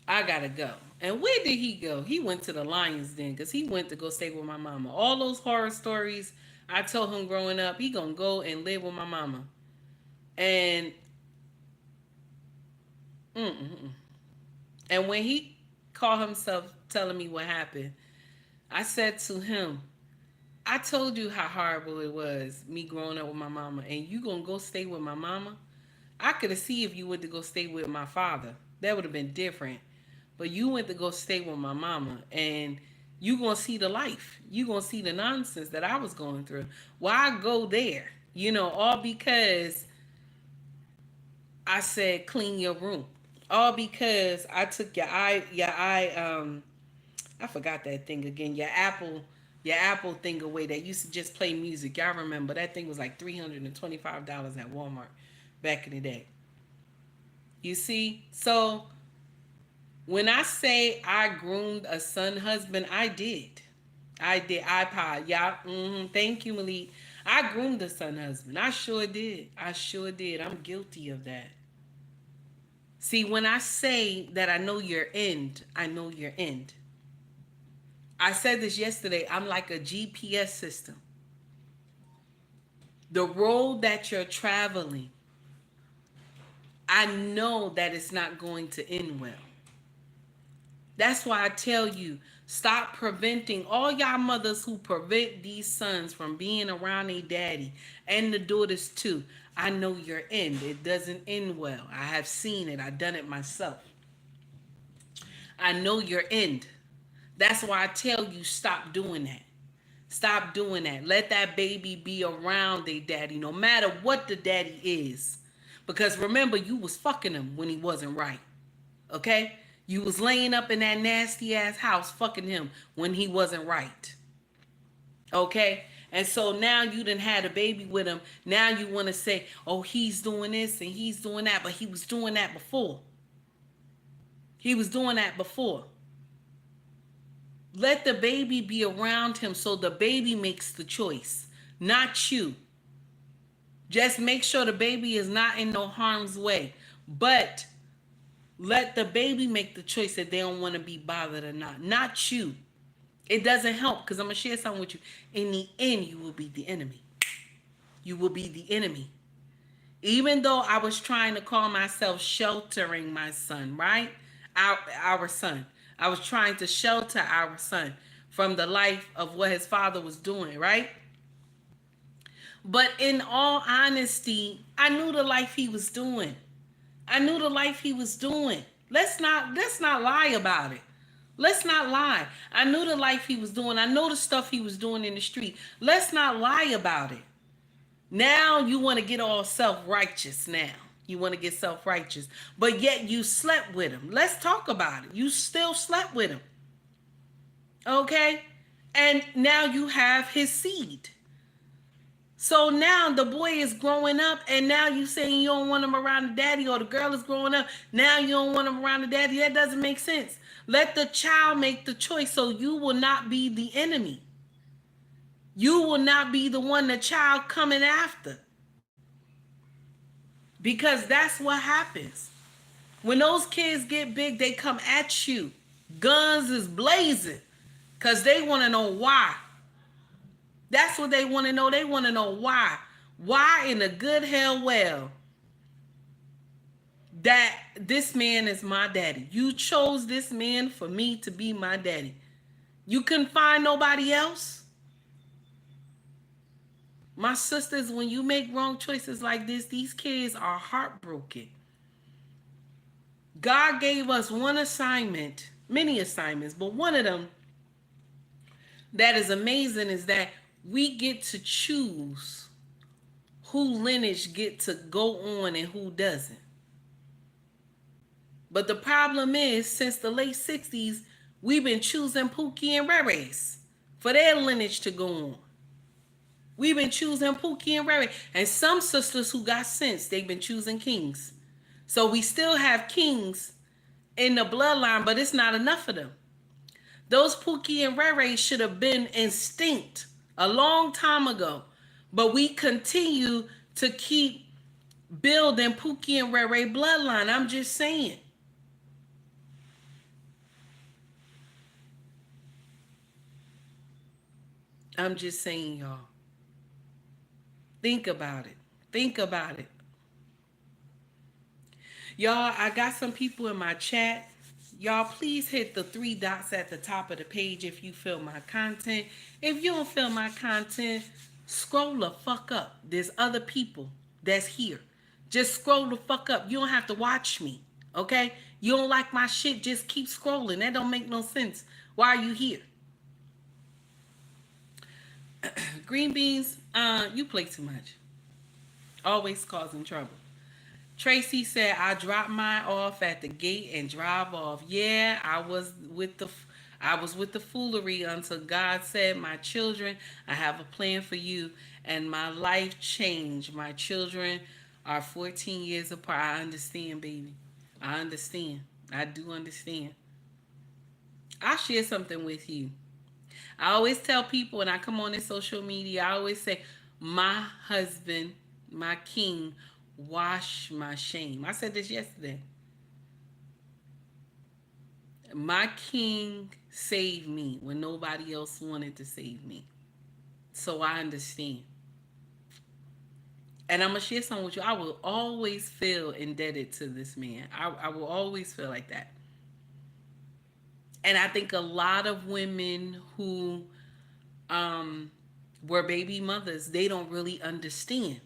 I gotta go. And where did he go? He went to the Lions Den because he went to go stay with my mama. All those horror stories I told him growing up, he gonna go and live with my mama. And mm-mm. And when he called himself telling me what happened, I said to him, I told you how horrible it was, me growing up with my mama, and you gonna go stay with my mama? I could have seen if you went to go stay with my father. That would have been different. But you went to go stay with my mama, and you gonna see the life. You gonna see the nonsense that I was going through. Why go there? All because I said clean your room. All because I took I forgot that thing again. Your Apple thing away that used to just play music. Y'all remember that thing was like $325 at Walmart back in the day. You see? So when I say I groomed a son husband, I did. I did. iPod. Yeah. Thank you, Malik. I groomed a son husband. I sure did. I sure did. I'm guilty of that. See, when I say that I know your end, I know your end. I said this yesterday. I'm like a GPS system. The road that you're traveling, I know that it's not going to end well. That's why I tell you, stop preventing all y'all mothers who prevent these sons from being around their daddy and the daughters too. I know your end. It doesn't end well. I have seen it. I've done it myself. I know your end. That's why I tell you, stop doing that. Stop doing that. Let that baby be around their daddy, no matter what the daddy is. Because remember, you was fucking him when he wasn't right. Okay? You was laying up in that nasty ass house fucking him when he wasn't right. Okay? And so now you done had a baby with him. Now you want to say, oh, he's doing this and he's doing that. But he was doing that before. He was doing that before. Let the baby be around him so the baby makes the choice, not you. Just make sure the baby is not in no harm's way. But let the baby make the choice that they don't want to be bothered or not you. It doesn't help because I'm going to share something with you. In the end, you will be the enemy. You will be the enemy. Even though I was trying to call myself sheltering my son, right? Our son. I was trying to shelter our son from the life of what his father was doing, right? But in all honesty, I knew the life he was doing. I knew the life he was doing. Let's not lie about it. Let's not lie. I knew the life he was doing. I know the stuff he was doing in the street. Let's not lie about it. Now you want to get all self-righteous now. You want to get self-righteous. But yet you slept with him. Let's talk about it. You still slept with him. Okay? And now you have his seed. So now the boy is growing up and now you saying you don't want him around the daddy, or the girl is growing up. Now you don't want him around the daddy. That doesn't make sense. Let the child make the choice so you will not be the enemy. You will not be the one the child coming after. Because that's what happens. When those kids get big, they come at you. Guns is blazing. Because they want to know why. That's what they want to know. They want to know why. Why in the good hell well that this man is my daddy. You chose this man for me to be my daddy. You couldn't find nobody else? My sisters, when you make wrong choices like this, these kids are heartbroken. God gave us one assignment, many assignments, but one of them that is amazing is that we get to choose who lineage get to go on and who doesn't. But the problem is, since the late 60s, we've been choosing Pookie and Rere for their lineage to go on. We've been choosing Pookie and Rere. And some sisters who got sense, they've been choosing kings. So we still have kings in the bloodline, but it's not enough of them. Those Pookie and Rere should have been extinct a long time ago. But we continue to keep building Pookie and Rere bloodline. I'm just saying. I'm just saying, y'all. Think about it. Think about it. Y'all, I got some people in my chat. Y'all, please hit the 3 dots at the top of the page if you feel my content. If you don't feel my content, scroll the fuck up. There's other people that's here. Just scroll the fuck up. You don't have to watch me, okay? You don't like my shit, just keep scrolling. That don't make no sense. Why are you here? Green beans, you play too much. Always causing trouble. Tracy said, I dropped mine off at the gate and drive off. Yeah, I was with the foolery until God said, my children, I have a plan for you, and my life changed. My children are 14 years apart. I understand, baby. I understand. I do understand. I'll share something with you. I always tell people when I come on this social media, I always say, my husband, my king, wash my shame. I said this yesterday. My king saved me when nobody else wanted to save me. So I understand. And I'm going to share something with you. I will always feel indebted to this man. I will always feel like that. And I think a lot of women who were baby mothers, they don't really understand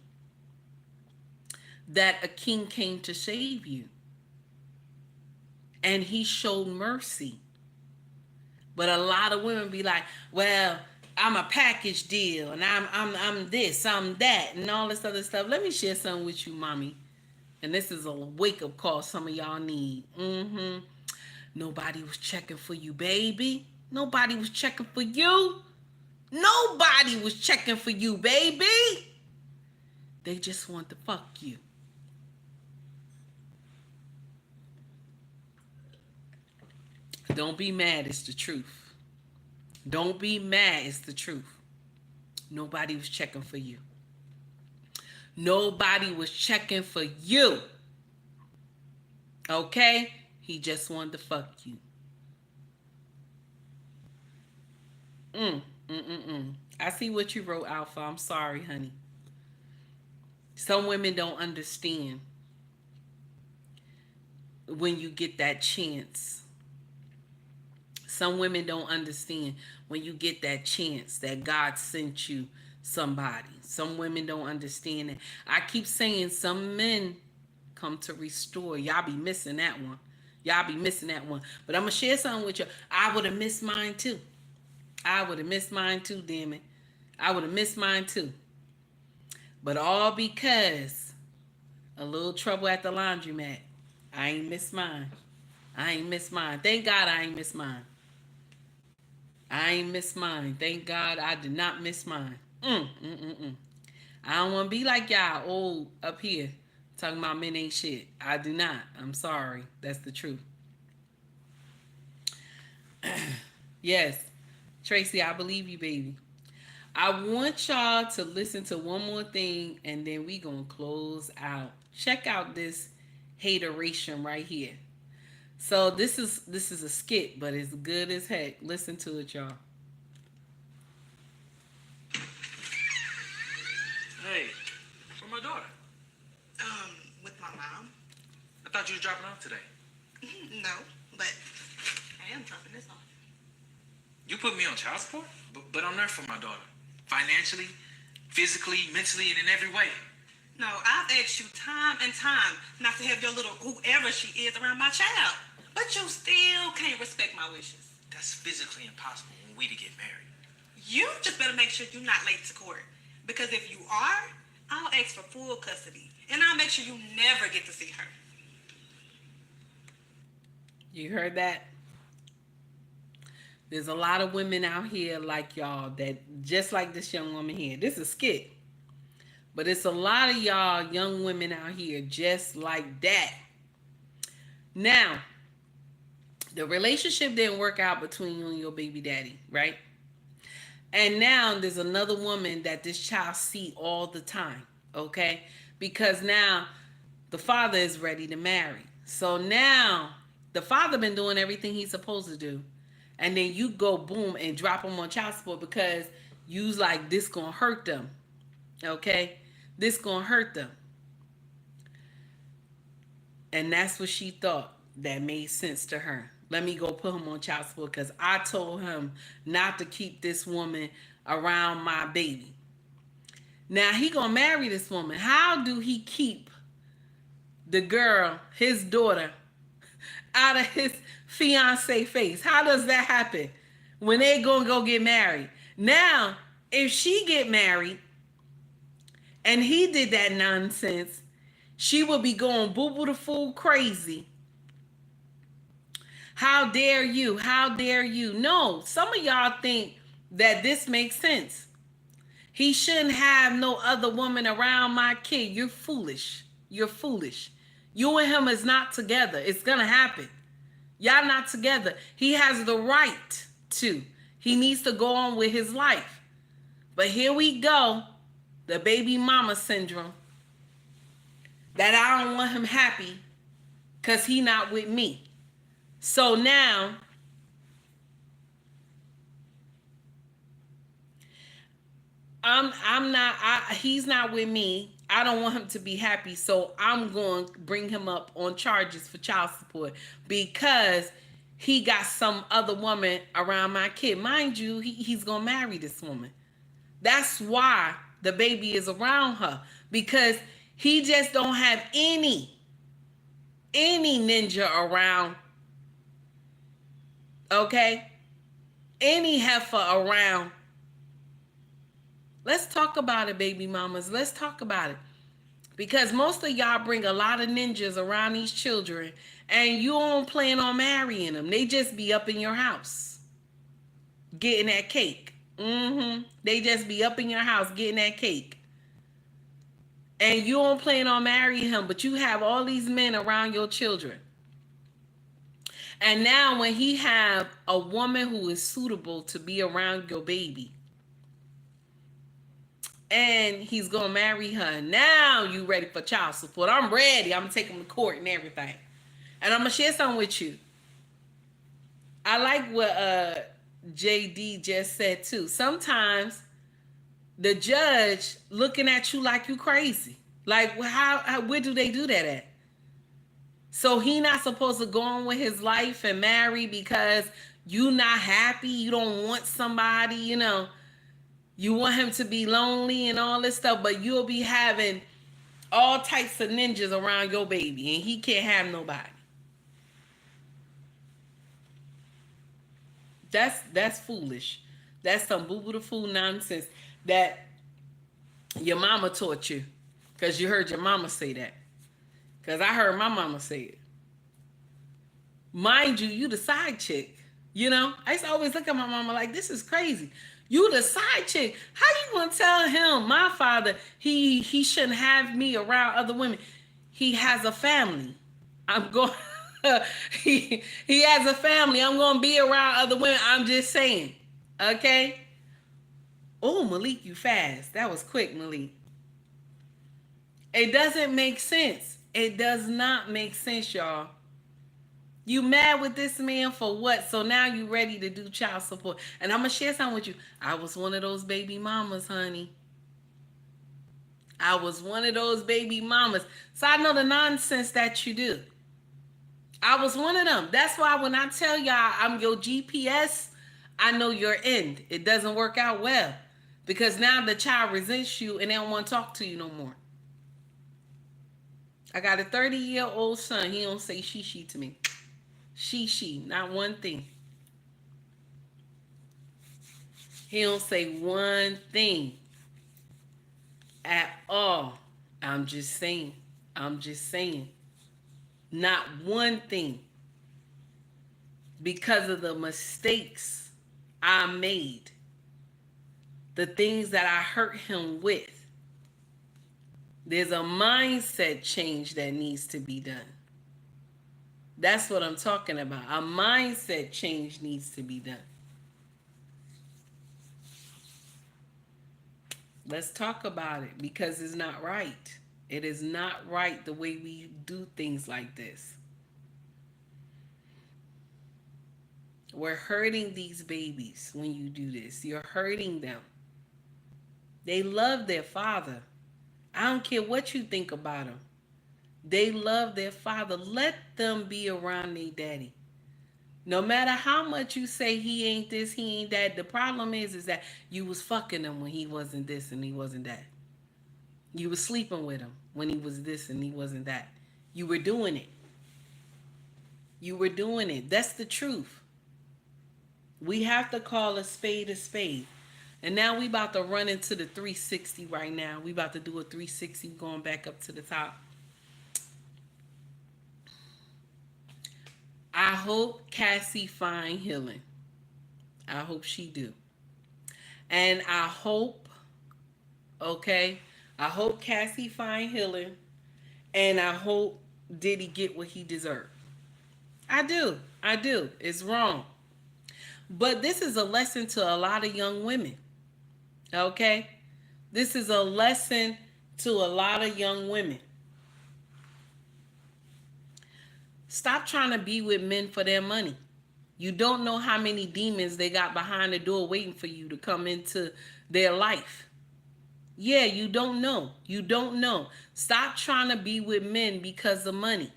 that a king came to save you. and he showed mercy. But a lot of women be like, well, I'm a package deal and I'm this, I'm that, and all this other stuff. Let me share something with you, mommy. And this is a wake-up call some of y'all need. Nobody was checking for you, baby. Nobody was checking for you. Nobody was checking for you, baby. They just want to fuck you. Don't be mad, it's the truth. Don't be mad, it's the truth. Nobody was checking for you. Nobody was checking for you. Okay? He just wanted to fuck you. I see what you wrote, Alpha. I'm sorry, honey. Some women don't understand when you get that chance. Some women don't understand when you get that chance that God sent you somebody. Some women don't understand it. I keep saying some men come to restore. Y'all be missing that one. Y'all be missing that one. But I'm going to share something with you. I would have missed mine too. I would have missed mine too, damn it. I would have missed mine too. But all because a little trouble at the laundromat. I ain't missed mine. I ain't missed mine. Thank God I ain't missed mine. I ain't missed mine. Thank God I did not miss mine. I don't want to be like y'all old up here talking about men ain't shit. I do not. I'm sorry. That's the truth. Yes. Tracy, I believe you, baby. I want y'all to listen to one more thing and then we gonna close out. Check out this hateration right here. So this is a skit, but it's good as heck. Listen to it, y'all. Hey, where's my daughter? With my mom. I thought you were dropping off today. No, but I am dropping this off. You put me on child support? But I'm there for my daughter. Financially, physically, mentally, and in every way. No, I've asked you time and time not to have your little whoever she is around my child. But you still can't respect my wishes. That's physically impossible when we to get married. You just better make sure you're not late to court. Because if you are, I'll ask for full custody. And I'll make sure you never get to see her. You heard that? There's a lot of women out here like y'all that just like this young woman here. This is a skit. But it's a lot of y'all young women out here just like that. Now, the relationship didn't work out between you and your baby daddy, right? And now there's another woman that this child see all the time, okay? Because now the father is ready to marry. So now the father been doing everything he's supposed to do. And then you go boom and drop him on child support because you's like, this gonna hurt them, okay? This gonna hurt them. And that's what she thought that made sense to her. Let me go put him on child support because I told him not to keep this woman around my baby. Now he gonna marry this woman. How do he keep the girl, his daughter, out of his fiance face? How does that happen when they gonna go get married? Now, if she get married and he did that nonsense, she would be going boo-boo the fool crazy. How dare you? How dare you? No, some of y'all think that this makes sense. He shouldn't have no other woman around my kid. You're foolish. You're foolish. You and him is not together. It's going to happen. Y'all not together. He has the right to. He needs to go on with his life. But here we go. The baby mama syndrome. That I don't want him happy because he not with me. So now, he's not with me. I don't want him to be happy. So I'm going to bring him up on charges for child support because he got some other woman around my kid. Mind you, he's going to marry this woman. That's why the baby is around her, because he just don't have any ninja around Okay? Any heifer around. Let's talk about it, baby mamas. Let's talk about it. Because most of y'all bring a lot of ninjas around these children and you don't plan on marrying them. They just be up in your house getting that cake. They just be up in your house getting that cake. And you don't plan on marrying him, but you have all these men around your children. And now when he have a woman who is suitable to be around your baby, and he's gonna marry her, now you ready for child support. I'm ready. I'm gonna take him to court and everything. And I'm gonna share something with you. I like what JD just said too. Sometimes the judge looking at you like you crazy. Like, how where do they do that at? So he not supposed to go on with his life and marry because you not happy, you don't want somebody, you want him to be lonely and all this stuff, but you'll be having all types of ninjas around your baby and he can't have nobody. That's foolish. That's some boo-boo-the-fool nonsense that your mama taught you because you heard your mama say that. Because I heard my mama say it. Mind you, you the side chick. I used to always look at my mama like, this is crazy. You the side chick. How you gonna tell him, my father, he shouldn't have me around other women? He has a family. I'm going he has a family. I'm gonna be around other women. I'm just saying. Okay? Oh, Malik, you fast. That was quick, Malik. It doesn't make sense. It does not make sense, y'all. You mad with this man for what? So now you ready to do child support. And I'm going to share something with you. I was one of those baby mamas, honey. I was one of those baby mamas. So I know the nonsense that you do. I was one of them. That's why when I tell y'all I'm your GPS, I know your end. It doesn't work out well. Because now the child resents you and they don't want to talk to you no more. I got a 30-year-old son. He don't say she to me. She, not one thing. He don't say one thing at all. I'm just saying. Not one thing. Because of the mistakes I made. The things that I hurt him with. There's a mindset change that needs to be done. That's what I'm talking about. A mindset change needs to be done. Let's talk about it because it's not right. It is not right the way we do things like this. We're hurting these babies when you do this. You're hurting them. They love their father. I don't care what you think about them. They love their father. Let them be around their daddy. No matter how much you say he ain't this, he ain't that. The problem is that you was fucking him when he wasn't this and he wasn't that. You was sleeping with him when he was this and he wasn't that. You were doing it. That's the truth. We have to call a spade a spade. And now we about to run into the 360 right now. We about to do a 360 going back up to the top. I hope Cassie find healing. I hope she do. And I hope Cassie find healing. And I hope Diddy get what he deserved. I do. It's wrong. But this is a lesson to a lot of young women. Okay? This is a lesson to a lot of young women. Stop trying to be with men for their money. You don't know how many demons they got behind the door waiting for you to come into their life. Yeah, you don't know. Stop trying to be with men because of money.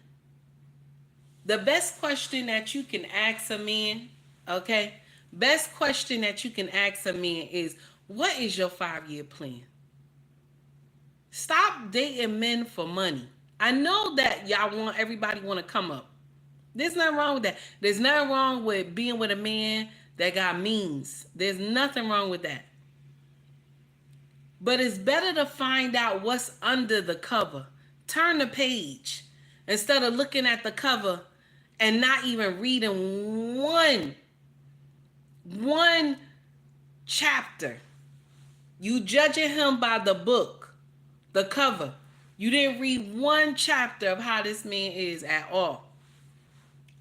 The best question that you can ask a man, okay? Best question that you can ask a man is, what is your 5-year plan? Stop dating men for money. I know that everybody want to come up. There's nothing wrong with that. There's nothing wrong with being with a man that got means. There's nothing wrong with that. But it's better to find out what's under the cover. Turn the page instead of looking at the cover and not even reading one chapter. You judging him by the book, the cover. You didn't read one chapter of how this man is at all.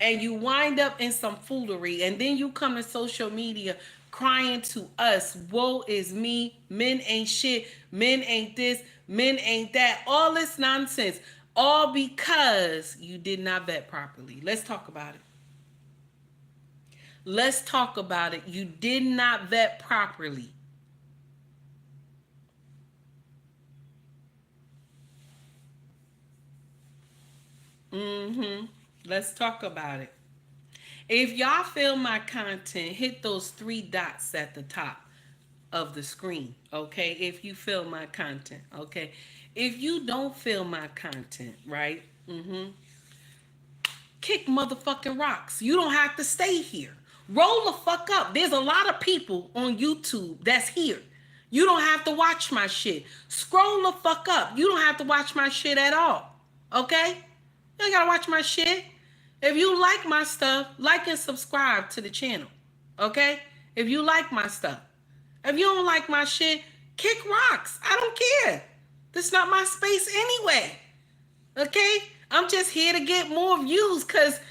And you wind up in some foolery, and then you come to social media crying to us, woe is me, men ain't shit, men ain't this, men ain't that, all this nonsense, all because you did not vet properly. Let's talk about it. Let's talk about it. You did not vet properly. Let's talk about it. If y'all feel my content, hit those 3 dots at the top of the screen, okay? If you feel my content, okay? If you don't feel my content, right? Kick motherfucking rocks. You don't have to stay here. Roll the fuck up. There's a lot of people on YouTube that's here. You don't have to watch my shit. Scroll the fuck up. You don't have to watch my shit at all, okay? You ain't gotta watch my shit. If you like my stuff, like and subscribe to the channel. Okay? If you like my stuff. If you don't like my shit, kick rocks. I don't care. This is not my space anyway. Okay? I'm just here to get more views because,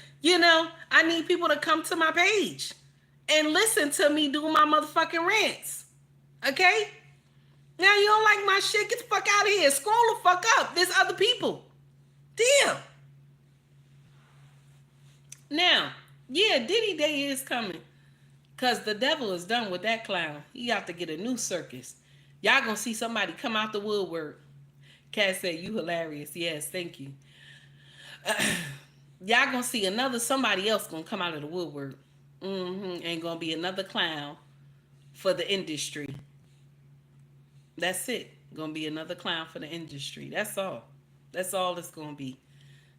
I need people to come to my page and listen to me do my motherfucking rants. Okay? Now you don't like my shit, get the fuck out of here. Scroll the fuck up. There's other people. Damn. Now, yeah, Diddy Day is coming. Because the devil is done with that clown. He got to get a new circus. Y'all gonna see somebody come out the woodwork. Cass said, you hilarious. Yes, thank you. Y'all gonna see somebody else gonna come out of the woodwork. And gonna be another clown for the industry. That's it. Gonna be another clown for the industry. That's all. That's all it's gonna be.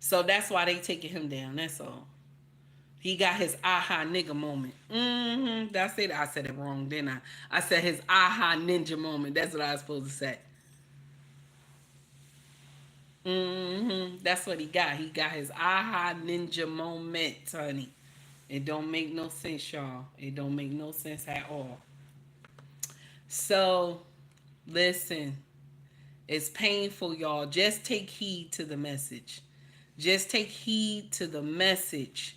So that's why they taking him down. That's all. He got his aha nigga moment. That's it. I said it wrong, didn't I? I said his aha ninja moment. That's what I was supposed to say. That's what he got. He got his aha ninja moment, honey. It don't make no sense, y'all. It don't make no sense at all. So, listen. It's painful, y'all. Just take heed to the message. Just take heed to the message.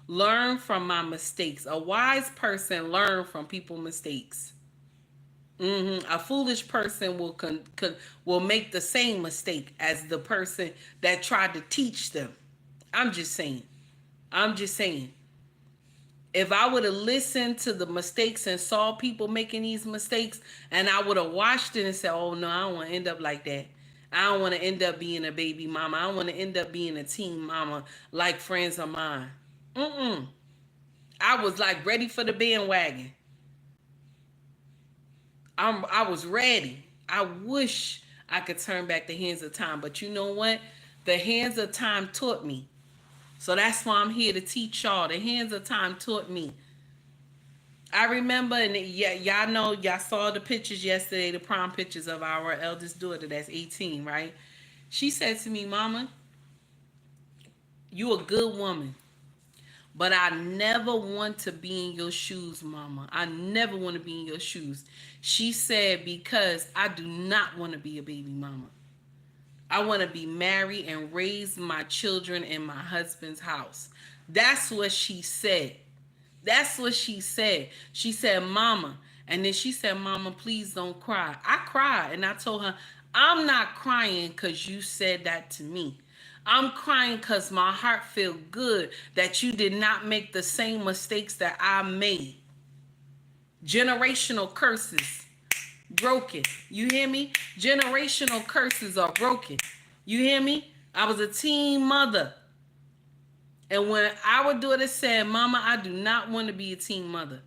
Learn from my mistakes. A wise person learns from people's mistakes. A foolish person will make the same mistake as the person that tried to teach them. I'm just saying. If I would have listened to the mistakes and saw people making these mistakes, and I would have watched it and said, oh no, I don't want to end up like that. I don't want to end up being a baby mama. I don't want to end up being a teen mama like friends of mine. I was like ready for the bandwagon. I was ready. I wish I could turn back the hands of time. But you know what? The hands of time taught me. So that's why I'm here to teach y'all. The hands of time taught me. I remember, and y'all know, y'all saw the pictures yesterday, the prom pictures of our eldest daughter that's 18, right? She said to me, Mama, you a good woman. But I never want to be in your shoes, Mama. I never want to be in your shoes. She said, because I do not want to be a baby mama. I want to be married and raise my children in my husband's house. That's what she said. That's what she said. She said, Mama. And then she said, Mama, please don't cry. I cried. And I told her, I'm not crying because you said that to me. I'm crying because my heart feels good that you did not make the same mistakes that I made. Generational curses broken. You hear me? Generational curses are broken. You hear me? I was a teen mother. And when our daughter said, Mama, I do not want to be a teen mother.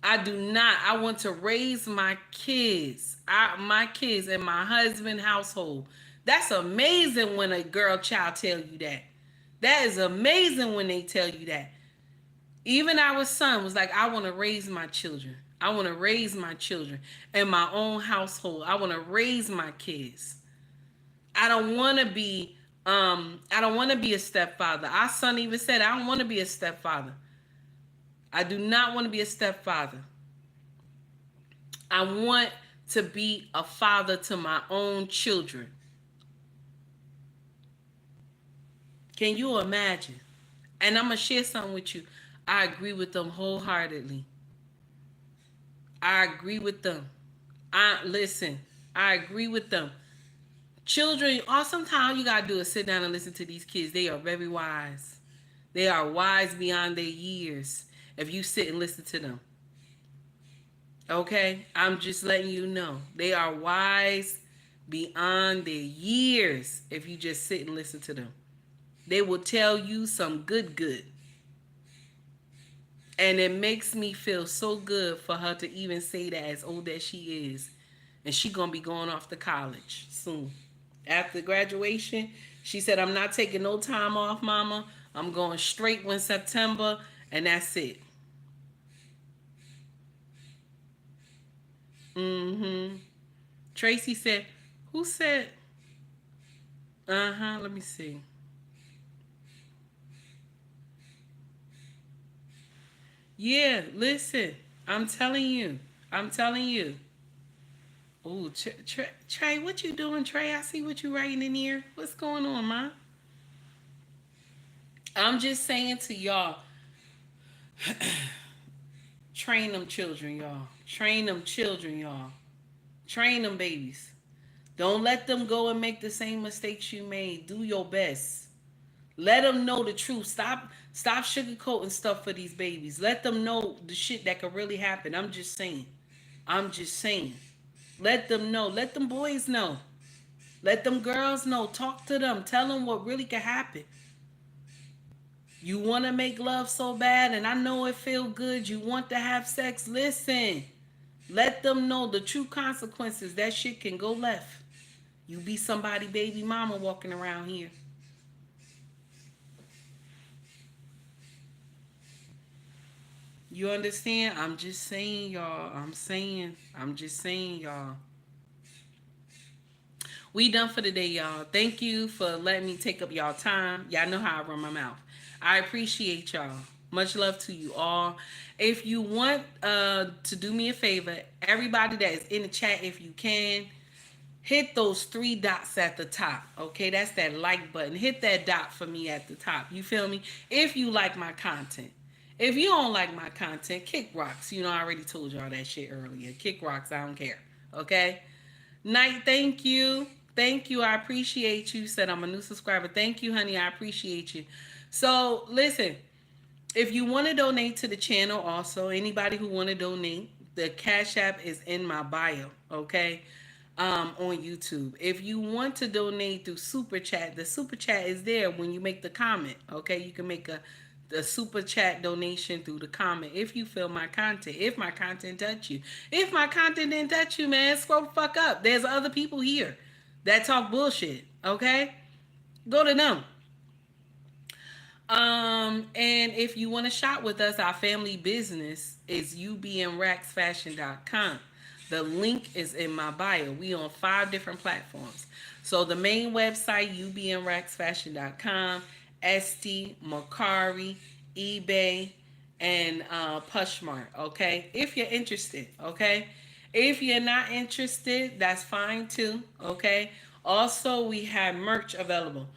I do not. I want to raise my kids. My kids in my husband's household. That's amazing when a girl child tell you that. That is amazing when they tell you that. Even our son was like, I want to raise my children. I want to raise my children in my own household. I want to raise my kids. I don't want to be I don't want to be a stepfather. Our son even said, I don't want to be a stepfather. I do not want to be a stepfather. I want to be a father to my own children. Can you imagine? And I'm going to share something with you. I agree with them wholeheartedly. I agree with them. I agree with them. Children, all sometimes you got to do is sit down and listen to these kids. They are very wise. They are wise beyond their years if you sit and listen to them. Okay? I'm just letting you know. They are wise beyond their years if you just sit and listen to them. They will tell you some good. And it makes me feel so good for her to even say that as old as she is. And she going to be going off to college soon. After graduation, she said, I'm not taking no time off, Mama. I'm going straight when September, and that's it. Tracy said, who said? Let me see. Yeah, listen. I'm telling you. Oh, Trey, what you doing, Trey? I see what you writing in here. What's going on, Ma? I'm just saying to y'all, train them children, y'all. Train them children, y'all. Train them babies. Don't let them go and make the same mistakes you made. Do your best. Let them know the truth. Stop sugarcoating stuff for these babies. Let them know the shit that could really happen. I'm just saying. Let them know. Let them boys know. Let them girls know. Talk to them. Tell them what really could happen. You want to make love so bad, and I know it feel good. You want to have sex. Listen. Let them know the true consequences. That shit can go left. You be somebody baby mama walking around here. You understand? I'm just saying, y'all. I'm just saying, y'all. We done for the day, y'all. Thank you for letting me take up y'all time. Y'all know how I run my mouth. I appreciate y'all. Much love to you all. If you want to do me a favor, everybody that is in the chat, if you can, hit those 3 dots at the top. Okay, that's that like button. Hit that dot for me at the top. You feel me? If you like my content. If you don't like my content, kick rocks. You know, I already told y'all that shit earlier. Kick rocks, I don't care. Okay? Night, thank you. Thank you. I appreciate you. Said I'm a new subscriber. Thank you, honey. I appreciate you. So, listen. If you want to donate to the channel also, anybody who want to donate, the Cash App is in my bio, okay? On YouTube. If you want to donate through Super Chat, the Super Chat is there when you make the comment, okay? You can make the Super Chat donation through the comment if you feel my content, if my content touch you. If my content didn't touch you, man, scroll the fuck up. There's other people here that talk bullshit, okay? Go to them. And if you want to shop with us, our family business is ubnracksfashion.com. The link is in my bio. We on 5 different platforms. So the main website, ubnracksfashion.com, Etsy, Mercari, eBay, and Pushmart, okay? If you're interested, okay? If you're not interested, that's fine too, okay? Also, we have merch available.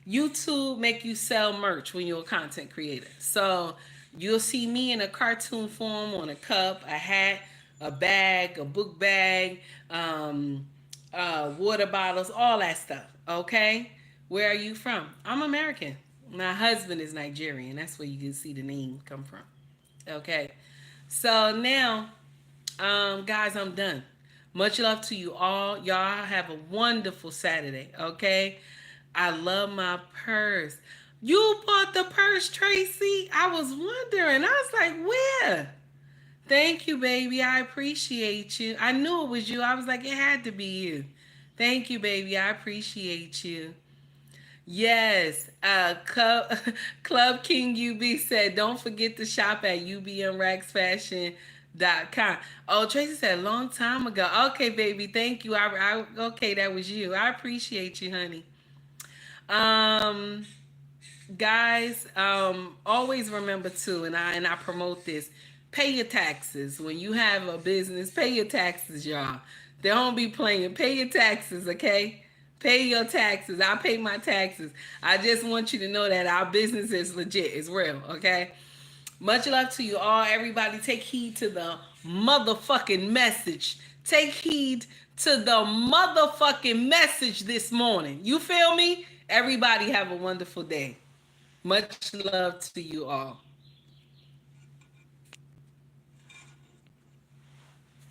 YouTube make you sell merch when you're a content creator. So you'll see me in a cartoon form on a cup, a hat, a bag, a book bag, water bottles, all that stuff. Okay? Where are you from? I'm American. My husband is Nigerian. That's where you can see the name come from. Okay? So now, guys, I'm done. Much love to you all. Y'all have a wonderful Saturday. Okay? I love my purse. You bought the purse, Tracy? I was wondering. I was like, where? Thank you, baby. I appreciate you. I knew it was you. I was like, it had to be you. Thank you, baby. I appreciate you. Yes. Club, Club King UB said, don't forget to shop at ubmragsfashion.com. Oh, Tracy said, long time ago. Okay, baby. Thank you. Okay, that was you. I appreciate you, honey. Um, guys, always remember too, and I promote this. Pay your taxes. When you have a business, pay your taxes, y'all. They don't be playing. Pay your taxes, okay? Pay your taxes. I pay my taxes. I just want you to know that our business is legit. It's real, okay? Much love to you all. Everybody take heed to the motherfucking message. Take heed to the motherfucking message this morning. You feel me? Everybody have a wonderful day. Much love to you all.